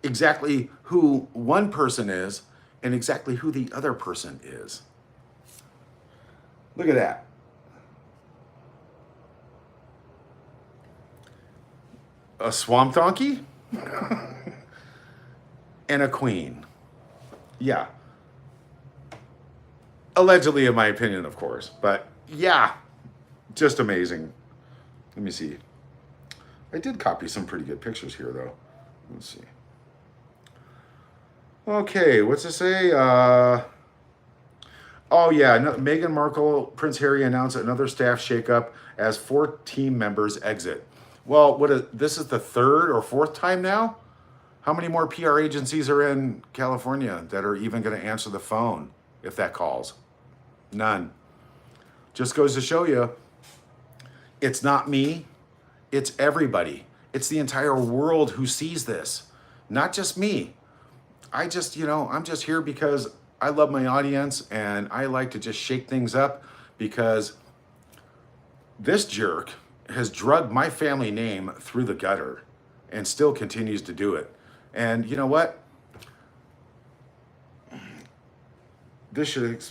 exactly who one person is and exactly who the other person is. Look at that. A swamp donkey and a queen. Yeah. Allegedly, in my opinion, of course. But yeah, just amazing. Let me see. I did copy some pretty good pictures here, though. Let's see. Okay, what's it say? Oh, yeah. No, Meghan Markle, Prince Harry announced another staff shakeup as 4 team members exit. Well, this is the 3rd or 4th time now? How many more PR agencies are in California that are even going to answer the phone if that calls? None. Just goes to show you, it's not me, it's everybody. It's the entire world who sees this, not just me. I'm just here because I love my audience and I like to just shake things up because this jerk has drugged my family name through the gutter and still continues to do it. And you know what? This should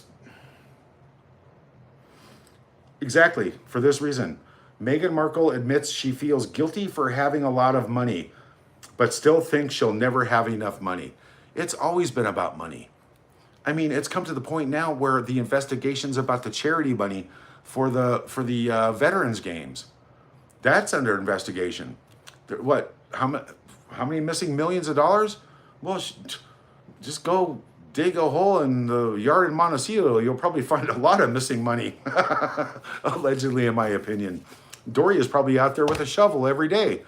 exactly for this reason. Meghan Markle admits she feels guilty for having a lot of money, but still thinks she'll never have enough money. It's always been about money. I mean, it's come to the point now where the investigations about the charity money for the veterans games, that's under investigation. What? How many missing millions of dollars? Well, just go dig a hole in the yard in Montecito. You'll probably find a lot of missing money, allegedly, in my opinion. Dory is probably out there with a shovel every day,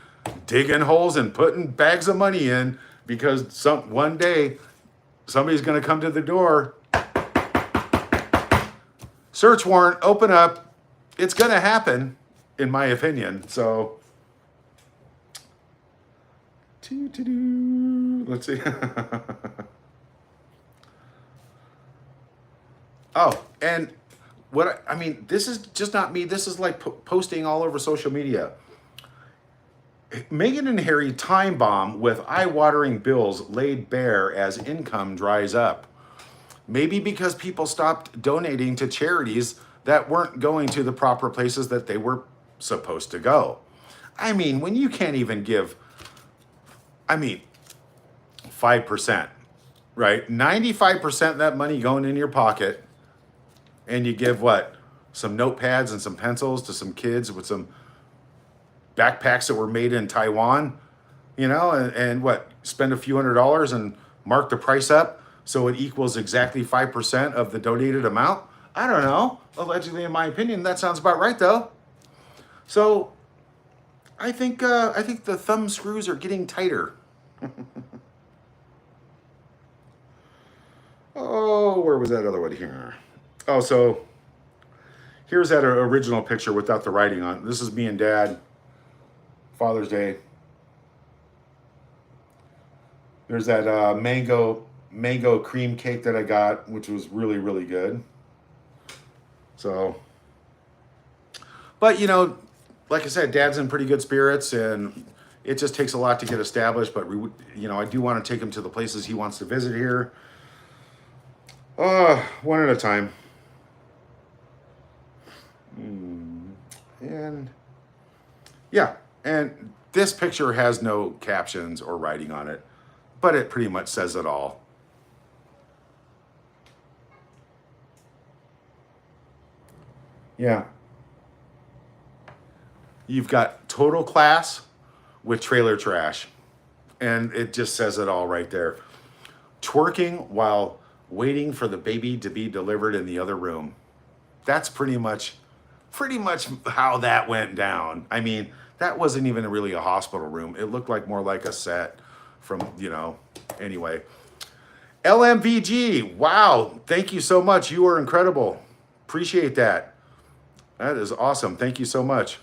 digging holes and putting bags of money in because one day somebody's going to come to the door. Search warrant, open up. It's going to happen, in my opinion. So, let's see. Oh, and this is just not me. This is like posting all over social media. Meghan and Harry time bomb with eye-watering bills laid bare as income dries up. Maybe because people stopped donating to charities that weren't going to the proper places that they were supposed to go. I mean, when you can't even give, 5%, right? 95% of that money going in your pocket, and you give what? Some notepads and some pencils to some kids with some backpacks that were made in Taiwan, and what? Spend a few $100s and mark the price up so it equals exactly 5% of the donated amount? I don't know. Allegedly, in my opinion, that sounds about right, though. So, I think the thumb screws are getting tighter. Oh, where was that other one here? Oh, so here's that original picture without the writing on. This is me and Dad, Father's Day. There's that mango cream cake that I got, which was really, really good. So, but like I said, Dad's in pretty good spirits, and it just takes a lot to get established. But I do want to take him to the places he wants to visit here. One at a time. And yeah, and this picture has no captions or writing on it, but it pretty much says it all. Yeah. You've got total class with trailer trash, and it just says it all right there. Twerking while waiting for the baby to be delivered in the other room. That's pretty much how that went down. I mean, that wasn't even really a hospital room. It looked like more like a set from, anyway. LMVG, wow, thank you so much. You are incredible. Appreciate that. That is awesome. Thank you so much.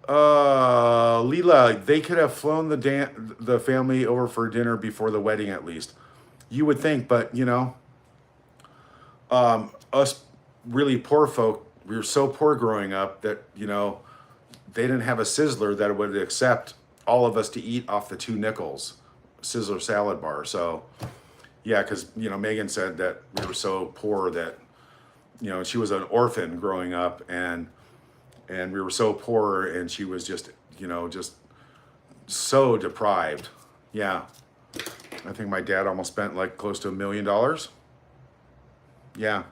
Leela, they could have flown the family over for dinner before the wedding at least. You would think, but us really poor folk, we were so poor growing up that, they didn't have a Sizzler that would accept all of us to eat off the 2 nickels Sizzler salad bar. So, yeah, because, Megan said that we were so poor that, she was an orphan growing up, and we were so poor, and she was just, just so deprived. Yeah. I think my dad almost spent like close to $1 million. Yeah,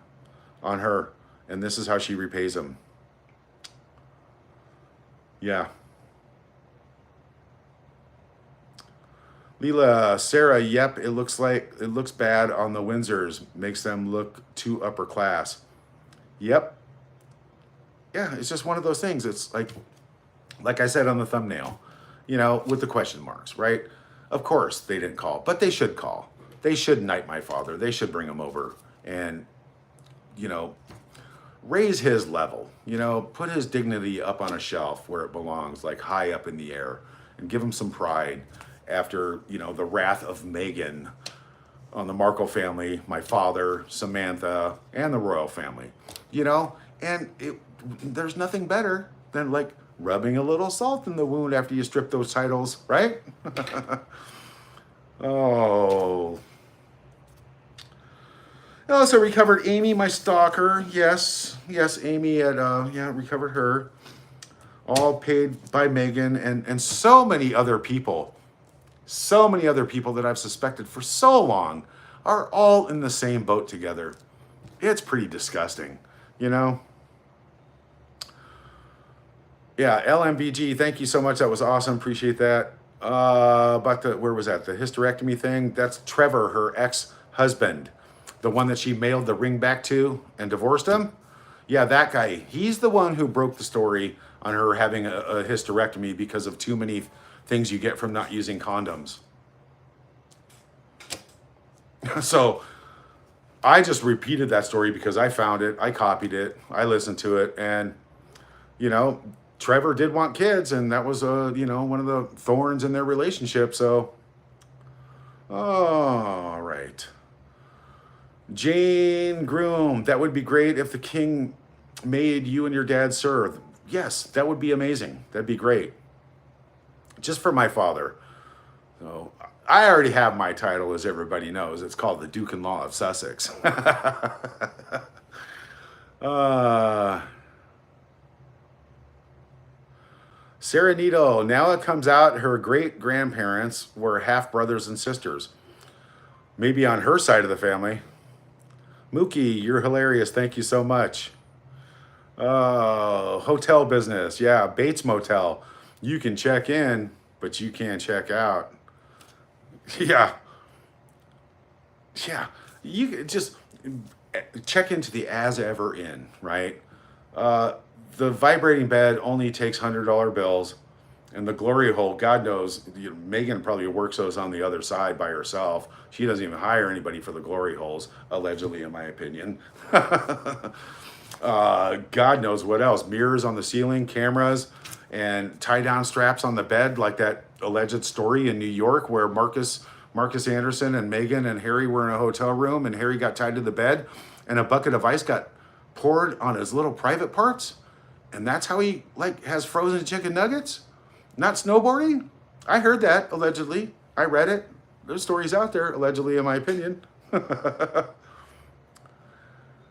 on her. And this is how she repays him. Yeah. Leela, Sarah, yep, it looks bad on the Windsors. Makes them look too upper class. Yep. Yeah, it's just one of those things. It's like I said on the thumbnail, with the question marks, right? Of course they didn't call, but they should call. They should knight my father. They should bring him over and, raise his level, put his dignity up on a shelf where it belongs, like high up in the air, and give him some pride after, the wrath of Megan on the Markle family, my father, Samantha, and the royal family, and there's nothing better than like rubbing a little salt in the wound after you strip those titles, right? Oh. I also recovered Amy, my stalker. Yes, Amy had, recovered her. All paid by Megan and so many other people. So many other people that I've suspected for so long are all in the same boat together. It's pretty disgusting, Yeah, LMBG, thank you so much. That was awesome. Appreciate that. About where was that? The hysterectomy thing? That's Trevor, her ex-husband. The one that she mailed the ring back to and divorced him? Yeah, that guy. He's the one who broke the story on her having a hysterectomy because of too many things you get from not using condoms. So I just repeated that story because I found it, I copied it, I listened to it, and, Trevor did want kids, and that was, one of the thorns in their relationship, so. All right. Jane Groom, that would be great if the king made you and your dad serve. Yes, that would be amazing. That'd be great. Just for my father. So I already have my title, as everybody knows. It's called the Duke-in-Law of Sussex. Sarah Needle, now it comes out her great-grandparents were half-brothers and sisters. Maybe on her side of the family. Mookie, you're hilarious. Thank you so much. Hotel business. Yeah, Bates Motel. You can check in, but you can't check out. Yeah. Yeah. You can just check into the as ever in, right? The vibrating bed only takes $100 bills. And the glory hole, God knows, Megan probably works those on the other side by herself. She doesn't even hire anybody for the glory holes, allegedly, in my opinion. God knows what else. Mirrors on the ceiling, cameras, and tie-down straps on the bed, like that alleged story in New York where Marcus Anderson and Megan and Harry were in a hotel room, and Harry got tied to the bed, and a bucket of ice got poured on his little private parts. And that's how he, has frozen chicken nuggets? Not snowboarding? I heard that, allegedly. I read it. There's stories out there, allegedly, in my opinion.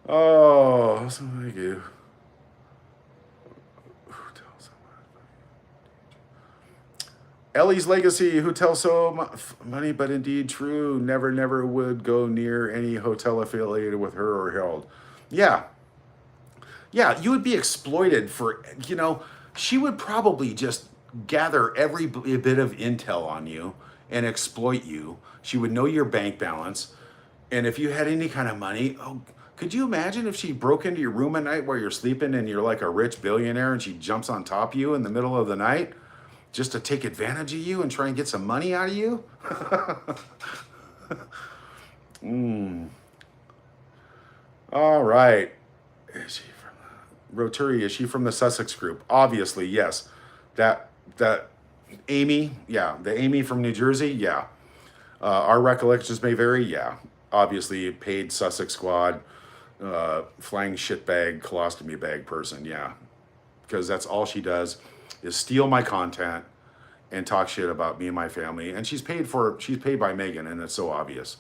Oh, thank you. Ellie's legacy, who tells so money, but indeed true, never would go near any hotel affiliated with her or held. Yeah. Yeah, you would be exploited for, she would probably just gather every bit of intel on you and exploit you. She would know your bank balance. And if you had any kind of money, could you imagine if she broke into your room at night while you're sleeping and you're like a rich billionaire and she jumps on top of you in the middle of the night just to take advantage of you and try and get some money out of you? All right. Rotary, is she from the Sussex group? Obviously, yes. That Amy, yeah. The Amy from New Jersey, yeah. Our recollections may vary, yeah. Obviously, paid Sussex squad. flying shitbag, colostomy bag person. Yeah, because that's all she does is steal my content and talk shit about me and my family. And she's paid by Megan, and it's so obvious.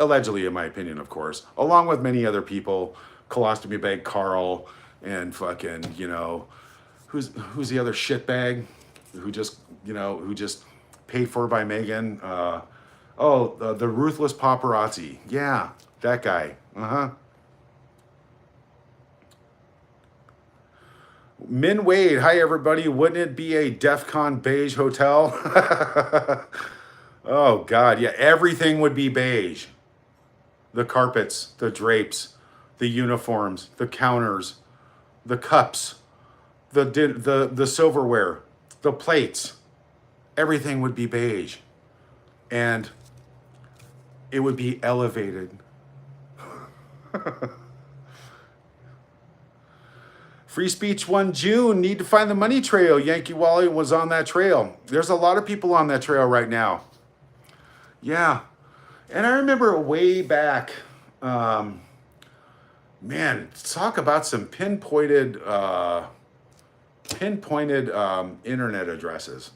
Allegedly, in my opinion, of course, along with many other people, colostomy bag Carl and fucking, who's the other shitbag who just paid for by Megan? The ruthless paparazzi. Yeah, that guy. Min Wade, hi everybody. Wouldn't it be a DEFCON beige hotel? Oh God, yeah, everything would be beige. The carpets, the drapes, the uniforms, the counters, the cups, the silverware, the plates. Everything would be beige. And it would be elevated. Free speech 1 June, need to find the money trail. Yankee Wally was on that trail. There's a lot of people on that trail right now. Yeah. And I remember way back, man, talk about some pinpointed internet addresses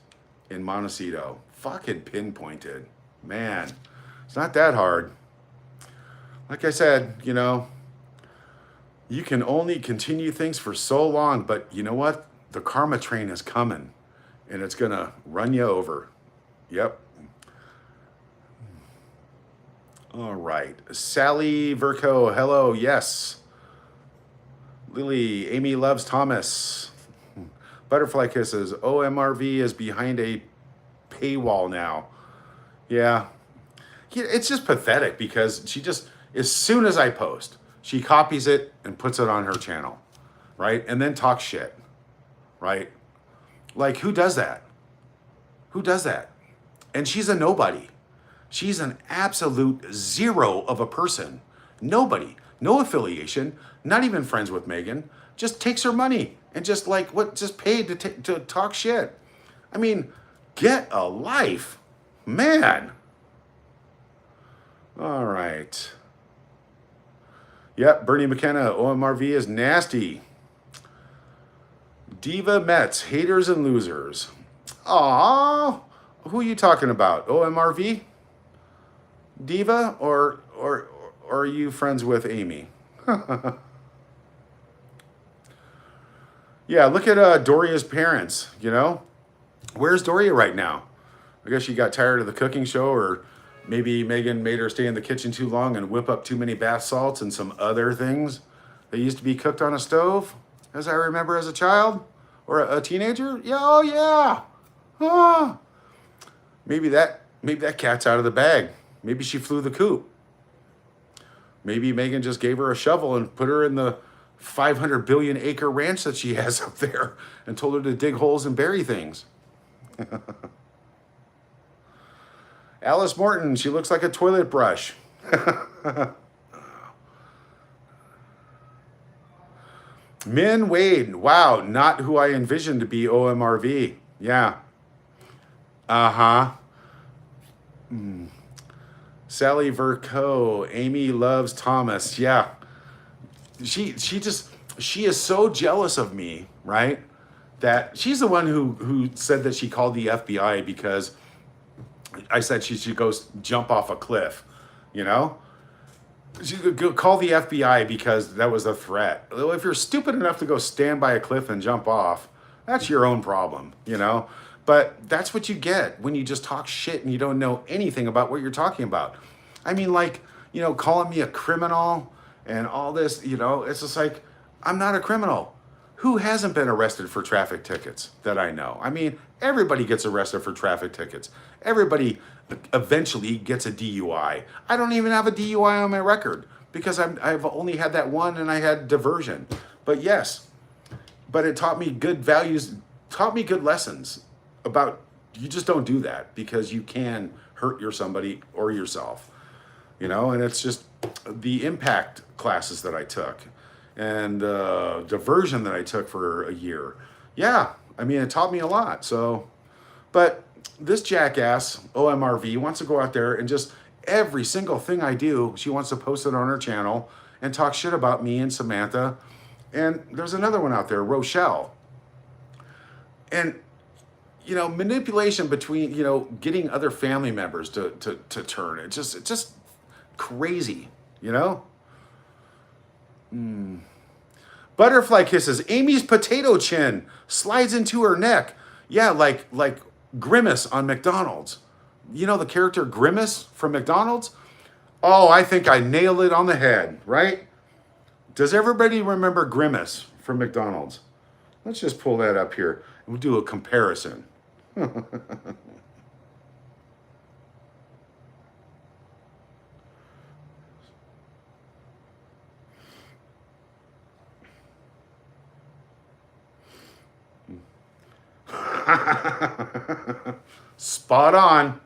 in Montecito. Fucking pinpointed. Man, it's not that hard. Like I said, you can only continue things for so long, but you know what? The karma train is coming, and it's going to run you over. Yep. All right. Sally Verco, hello, yes. Lily, Amy loves Thomas. Butterfly Kisses, OMRV is behind a paywall now. Yeah. It's just pathetic because she just, as soon as I post, she copies it and puts it on her channel, right? And then talks shit, right? Like, who does that? Who does that? And she's a nobody. She's an absolute zero of a person. Nobody, no affiliation, not even friends with Megan, just takes her money and just paid to talk shit. I mean, get a life, man. All right. Yep, Bernie McKenna, OMRV is nasty. Diva Mets, haters and losers. Aw, who are you talking about? OMRV? Diva, or are you friends with Amy? Yeah, look at Doria's parents, Where's Doria right now? I guess she got tired of the cooking show, or maybe Megan made her stay in the kitchen too long and whip up too many bath salts and some other things that used to be cooked on a stove, as I remember as a child or a teenager. Yeah, oh yeah. Ah. Maybe that cat's out of the bag. Maybe she flew the coop. Maybe Megan just gave her a shovel and put her in the 500 billion acre ranch that she has up there and told her to dig holes and bury things. Alice Morton, she looks like a toilet brush. Min Wade, wow, not who I envisioned to be OMRV. Yeah. Uh-huh. Sally Verco, Amy loves Thomas. Yeah. She is so jealous of me, right? That she's the one who said that she called the FBI because I said she should go jump off a cliff, She could go call the FBI because that was a threat. Well, if you're stupid enough to go stand by a cliff and jump off, that's your own problem, But that's what you get when you just talk shit and you don't know anything about what you're talking about. I mean, calling me a criminal and all this, it's just like, I'm not a criminal. Who hasn't been arrested for traffic tickets that I know? I mean, everybody gets arrested for traffic tickets. Everybody eventually gets a DUI. I don't even have a DUI on my record because I've only had that one and I had diversion. But yes, it taught me good values, taught me good lessons about you just don't do that because you can hurt somebody or yourself, and it's just the impact classes that I took and diversion that I took for a year. Yeah, I mean, it taught me a lot. So, but this jackass, OMRV, wants to go out there and just every single thing I do, she wants to post it on her channel and talk shit about me and Samantha. And there's another one out there, Rochelle. And, you know, manipulation between, you know, getting other family members to turn. It's just crazy, you know? Butterfly kisses. Amy's potato chin slides into her neck. Yeah, like Grimace on McDonald's. You know the character Grimace from McDonald's? Oh, I think I nailed it on the head, right? Does everybody remember Grimace from McDonald's? Let's just pull that up here and we'll do a comparison. Spot on.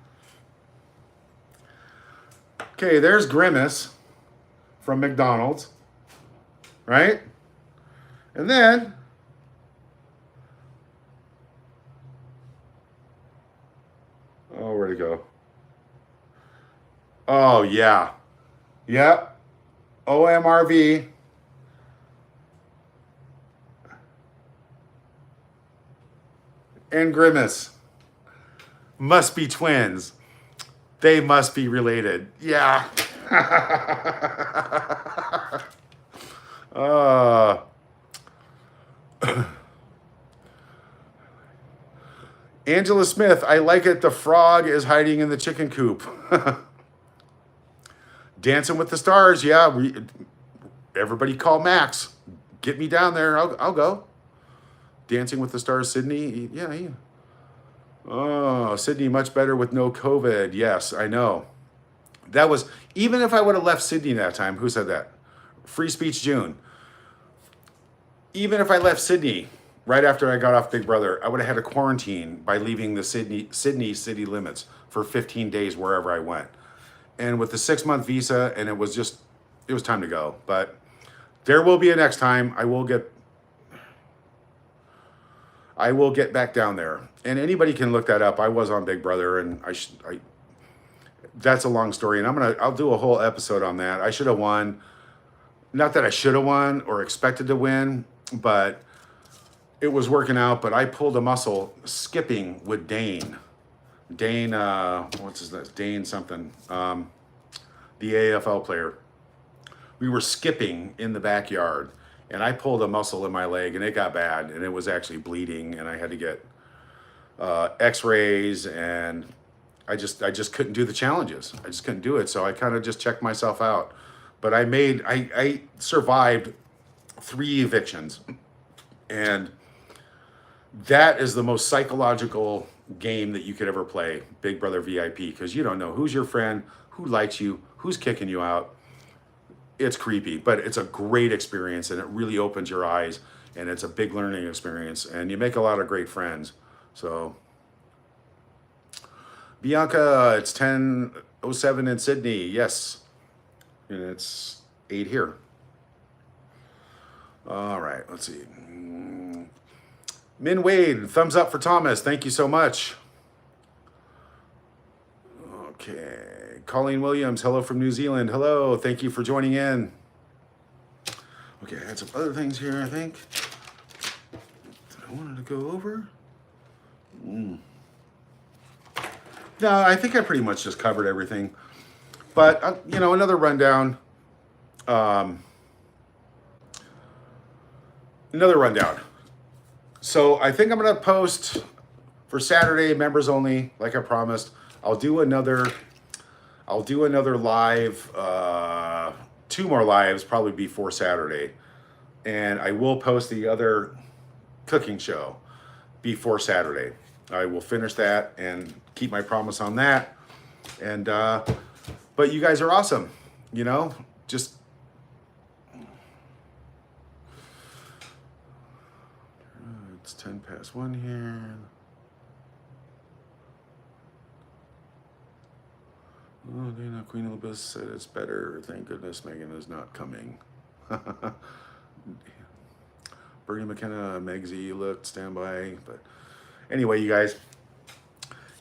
Okay, there's Grimace from McDonald's, right? And then oh, where'd it go? Oh, yeah. Yep. OMRV. And Grimace must be twins. They must be related. Yeah. Angela Smith, I like it. The frog is hiding in the chicken coop. Dancing with the Stars. Yeah. Everybody call Max. Get me down there. I'll go. Dancing with the Stars, Sydney. Yeah. Oh, Sydney, much better with no COVID. Yes, I know. That was, even if I would have left Sydney that time, who said that? Free Speech June. Even if I left Sydney right after I got off Big Brother, I would have had a quarantine by leaving the Sydney city limits for 15 days wherever I went. And with the 6-month visa, and it was time to go. But there will be a next time. I will get back down there. And anybody can look that up. I was on Big Brother, and that's a long story, and I'll do a whole episode on that. I should have won. Not that I should have won or expected to win, but it was working out. But I pulled a muscle skipping with Dane. Dane, what's his name? Dane something. The AFL player. We were skipping in the backyard, and I pulled a muscle in my leg, and it got bad, and it was actually bleeding, and I had to get X-rays, and I just couldn't do the challenges. I just couldn't do it, so I kind of just checked myself out. But I survived 3 evictions, and that is the most psychological game that you could ever play, Big Brother VIP, because you don't know who's your friend, who likes you, who's kicking you out. It's creepy, but it's a great experience, and it really opens your eyes, and it's a big learning experience, and you make a lot of great friends. So, Bianca, it's 10:07 in Sydney. Yes, and it's 8 here. All right, let's see. Min Wade, thumbs up for Thomas. Thank you so much. Okay, Colleen Williams, hello from New Zealand. Hello, thank you for joining in. Okay, I had some other things here, I think, that I wanted to go over. No, I think I pretty much just covered everything. But, you know, another rundown. So I think I'm going to post for Saturday, members only, like I promised. I'll do another live, 2 more lives probably before Saturday. And I will post the other cooking show before Saturday. I will finish that and keep my promise on that. And, but you guys are awesome, you know, just, it's 1:10 here. Oh, Dana, Queen Elizabeth said it's better. Thank goodness Megan is not coming. Bernie McKenna, Megsy, look, stand by. But anyway, you guys,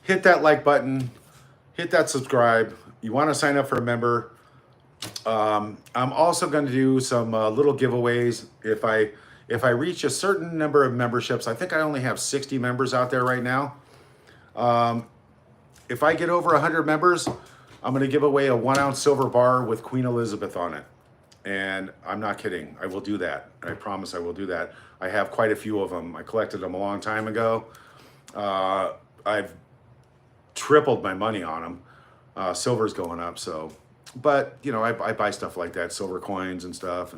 hit that like button, hit that subscribe. You want to sign up for a member, I'm also going to do some little giveaways. If I reach a certain number of memberships, I think I only have 60 members out there right now. If I get over 100 members, I'm going to give away a 1-ounce silver bar with Queen Elizabeth on it. And I'm not kidding. I will do that. I promise I will do that. I have quite a few of them. I collected them a long time ago. I've tripled my money on them. Silver's going up, so. But, you know, I buy stuff like that, silver coins and stuff.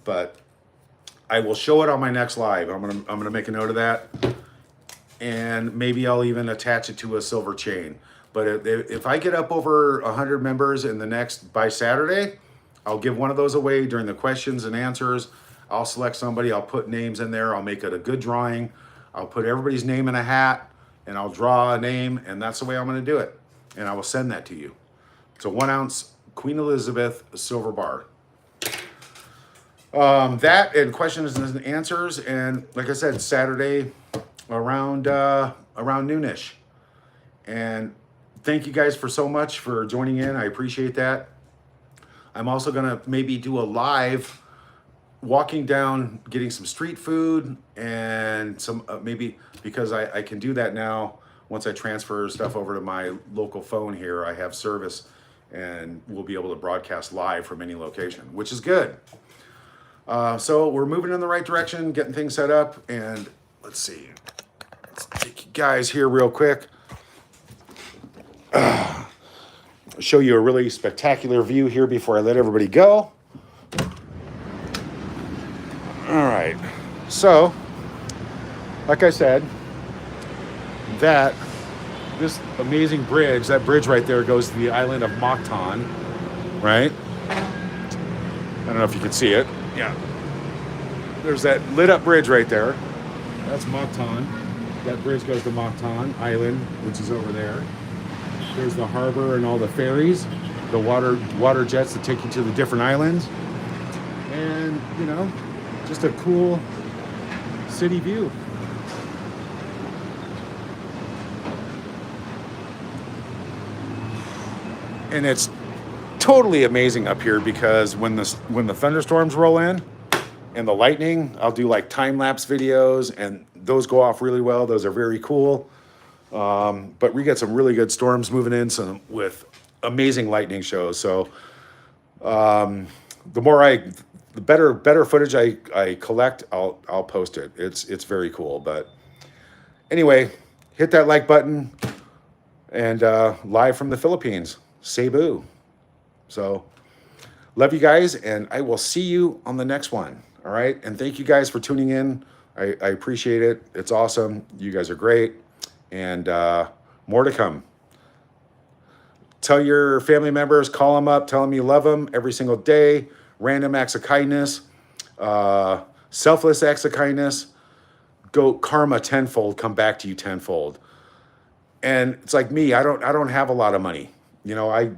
But I will show it on my next live. I'm gonna make a note of that. And maybe I'll even attach it to a silver chain. But if I get up over 100 members by Saturday, I'll give one of those away during the questions and answers. I'll select somebody, I'll put names in there, I'll make it a good drawing. I'll put everybody's name in a hat and I'll draw a name, and that's the way I'm gonna do it. And I will send that to you. It's a 1-ounce Queen Elizabeth silver bar. That and questions and answers, and like I said, Saturday around noonish. And thank you guys for so much for joining in. I appreciate that. I'm also gonna maybe do a live walking down, getting some street food and some maybe, because I can do that now. Once I transfer stuff over to my local phone here, I have service and we'll be able to broadcast live from any location, which is good. So we're moving in the right direction, getting things set up, and let's see. Let's take you guys here real quick. Show you a really spectacular view here before I let everybody go. All right. So, like I said, this amazing bridge, that bridge right there goes to the island of Mactan, right? I don't know if you can see it. Yeah. There's that lit up bridge right there. That's Mactan. That bridge goes to Mactan Island, which is over there. There's the harbor and all the ferries, the water jets that take you to the different islands. And, you know, just a cool city view. And it's totally amazing up here because when the thunderstorms roll in and the lightning, I'll do like time-lapse videos, and those go off really well. Those are very cool. But we get some really good storms moving in, with amazing lightning shows. So the better footage I collect, I'll post it. It's very cool. But anyway, hit that like button, and live from the Philippines, Cebu. So love you guys, and I will see you on the next one. All right, and thank you guys for tuning in. I appreciate it. It's awesome. You guys are great. And more to come. Tell your family members, call them up, tell them you love them every single day. Random acts of kindness, selfless acts of kindness. Go karma tenfold, come back to you tenfold. And it's like me, I don't have a lot of money. You know, I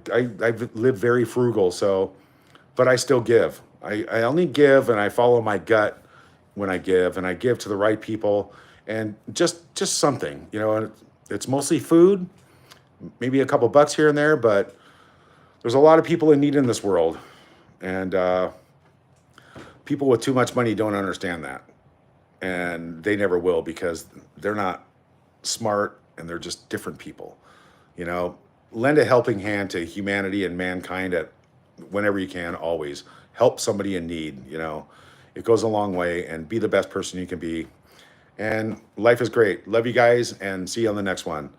live very frugal, but I still give. I only give, and I follow my gut when I give, and I give to the right people. And just something, you know, it's mostly food, maybe a couple bucks here and there, but there's a lot of people in need in this world. And people with too much money don't understand that. And they never will, because they're not smart and they're just different people. You know, lend a helping hand to humanity and mankind whenever you can, always. Help somebody in need, you know. It goes a long way, and be the best person you can be. And life is great. Love you guys, and see you on the next one.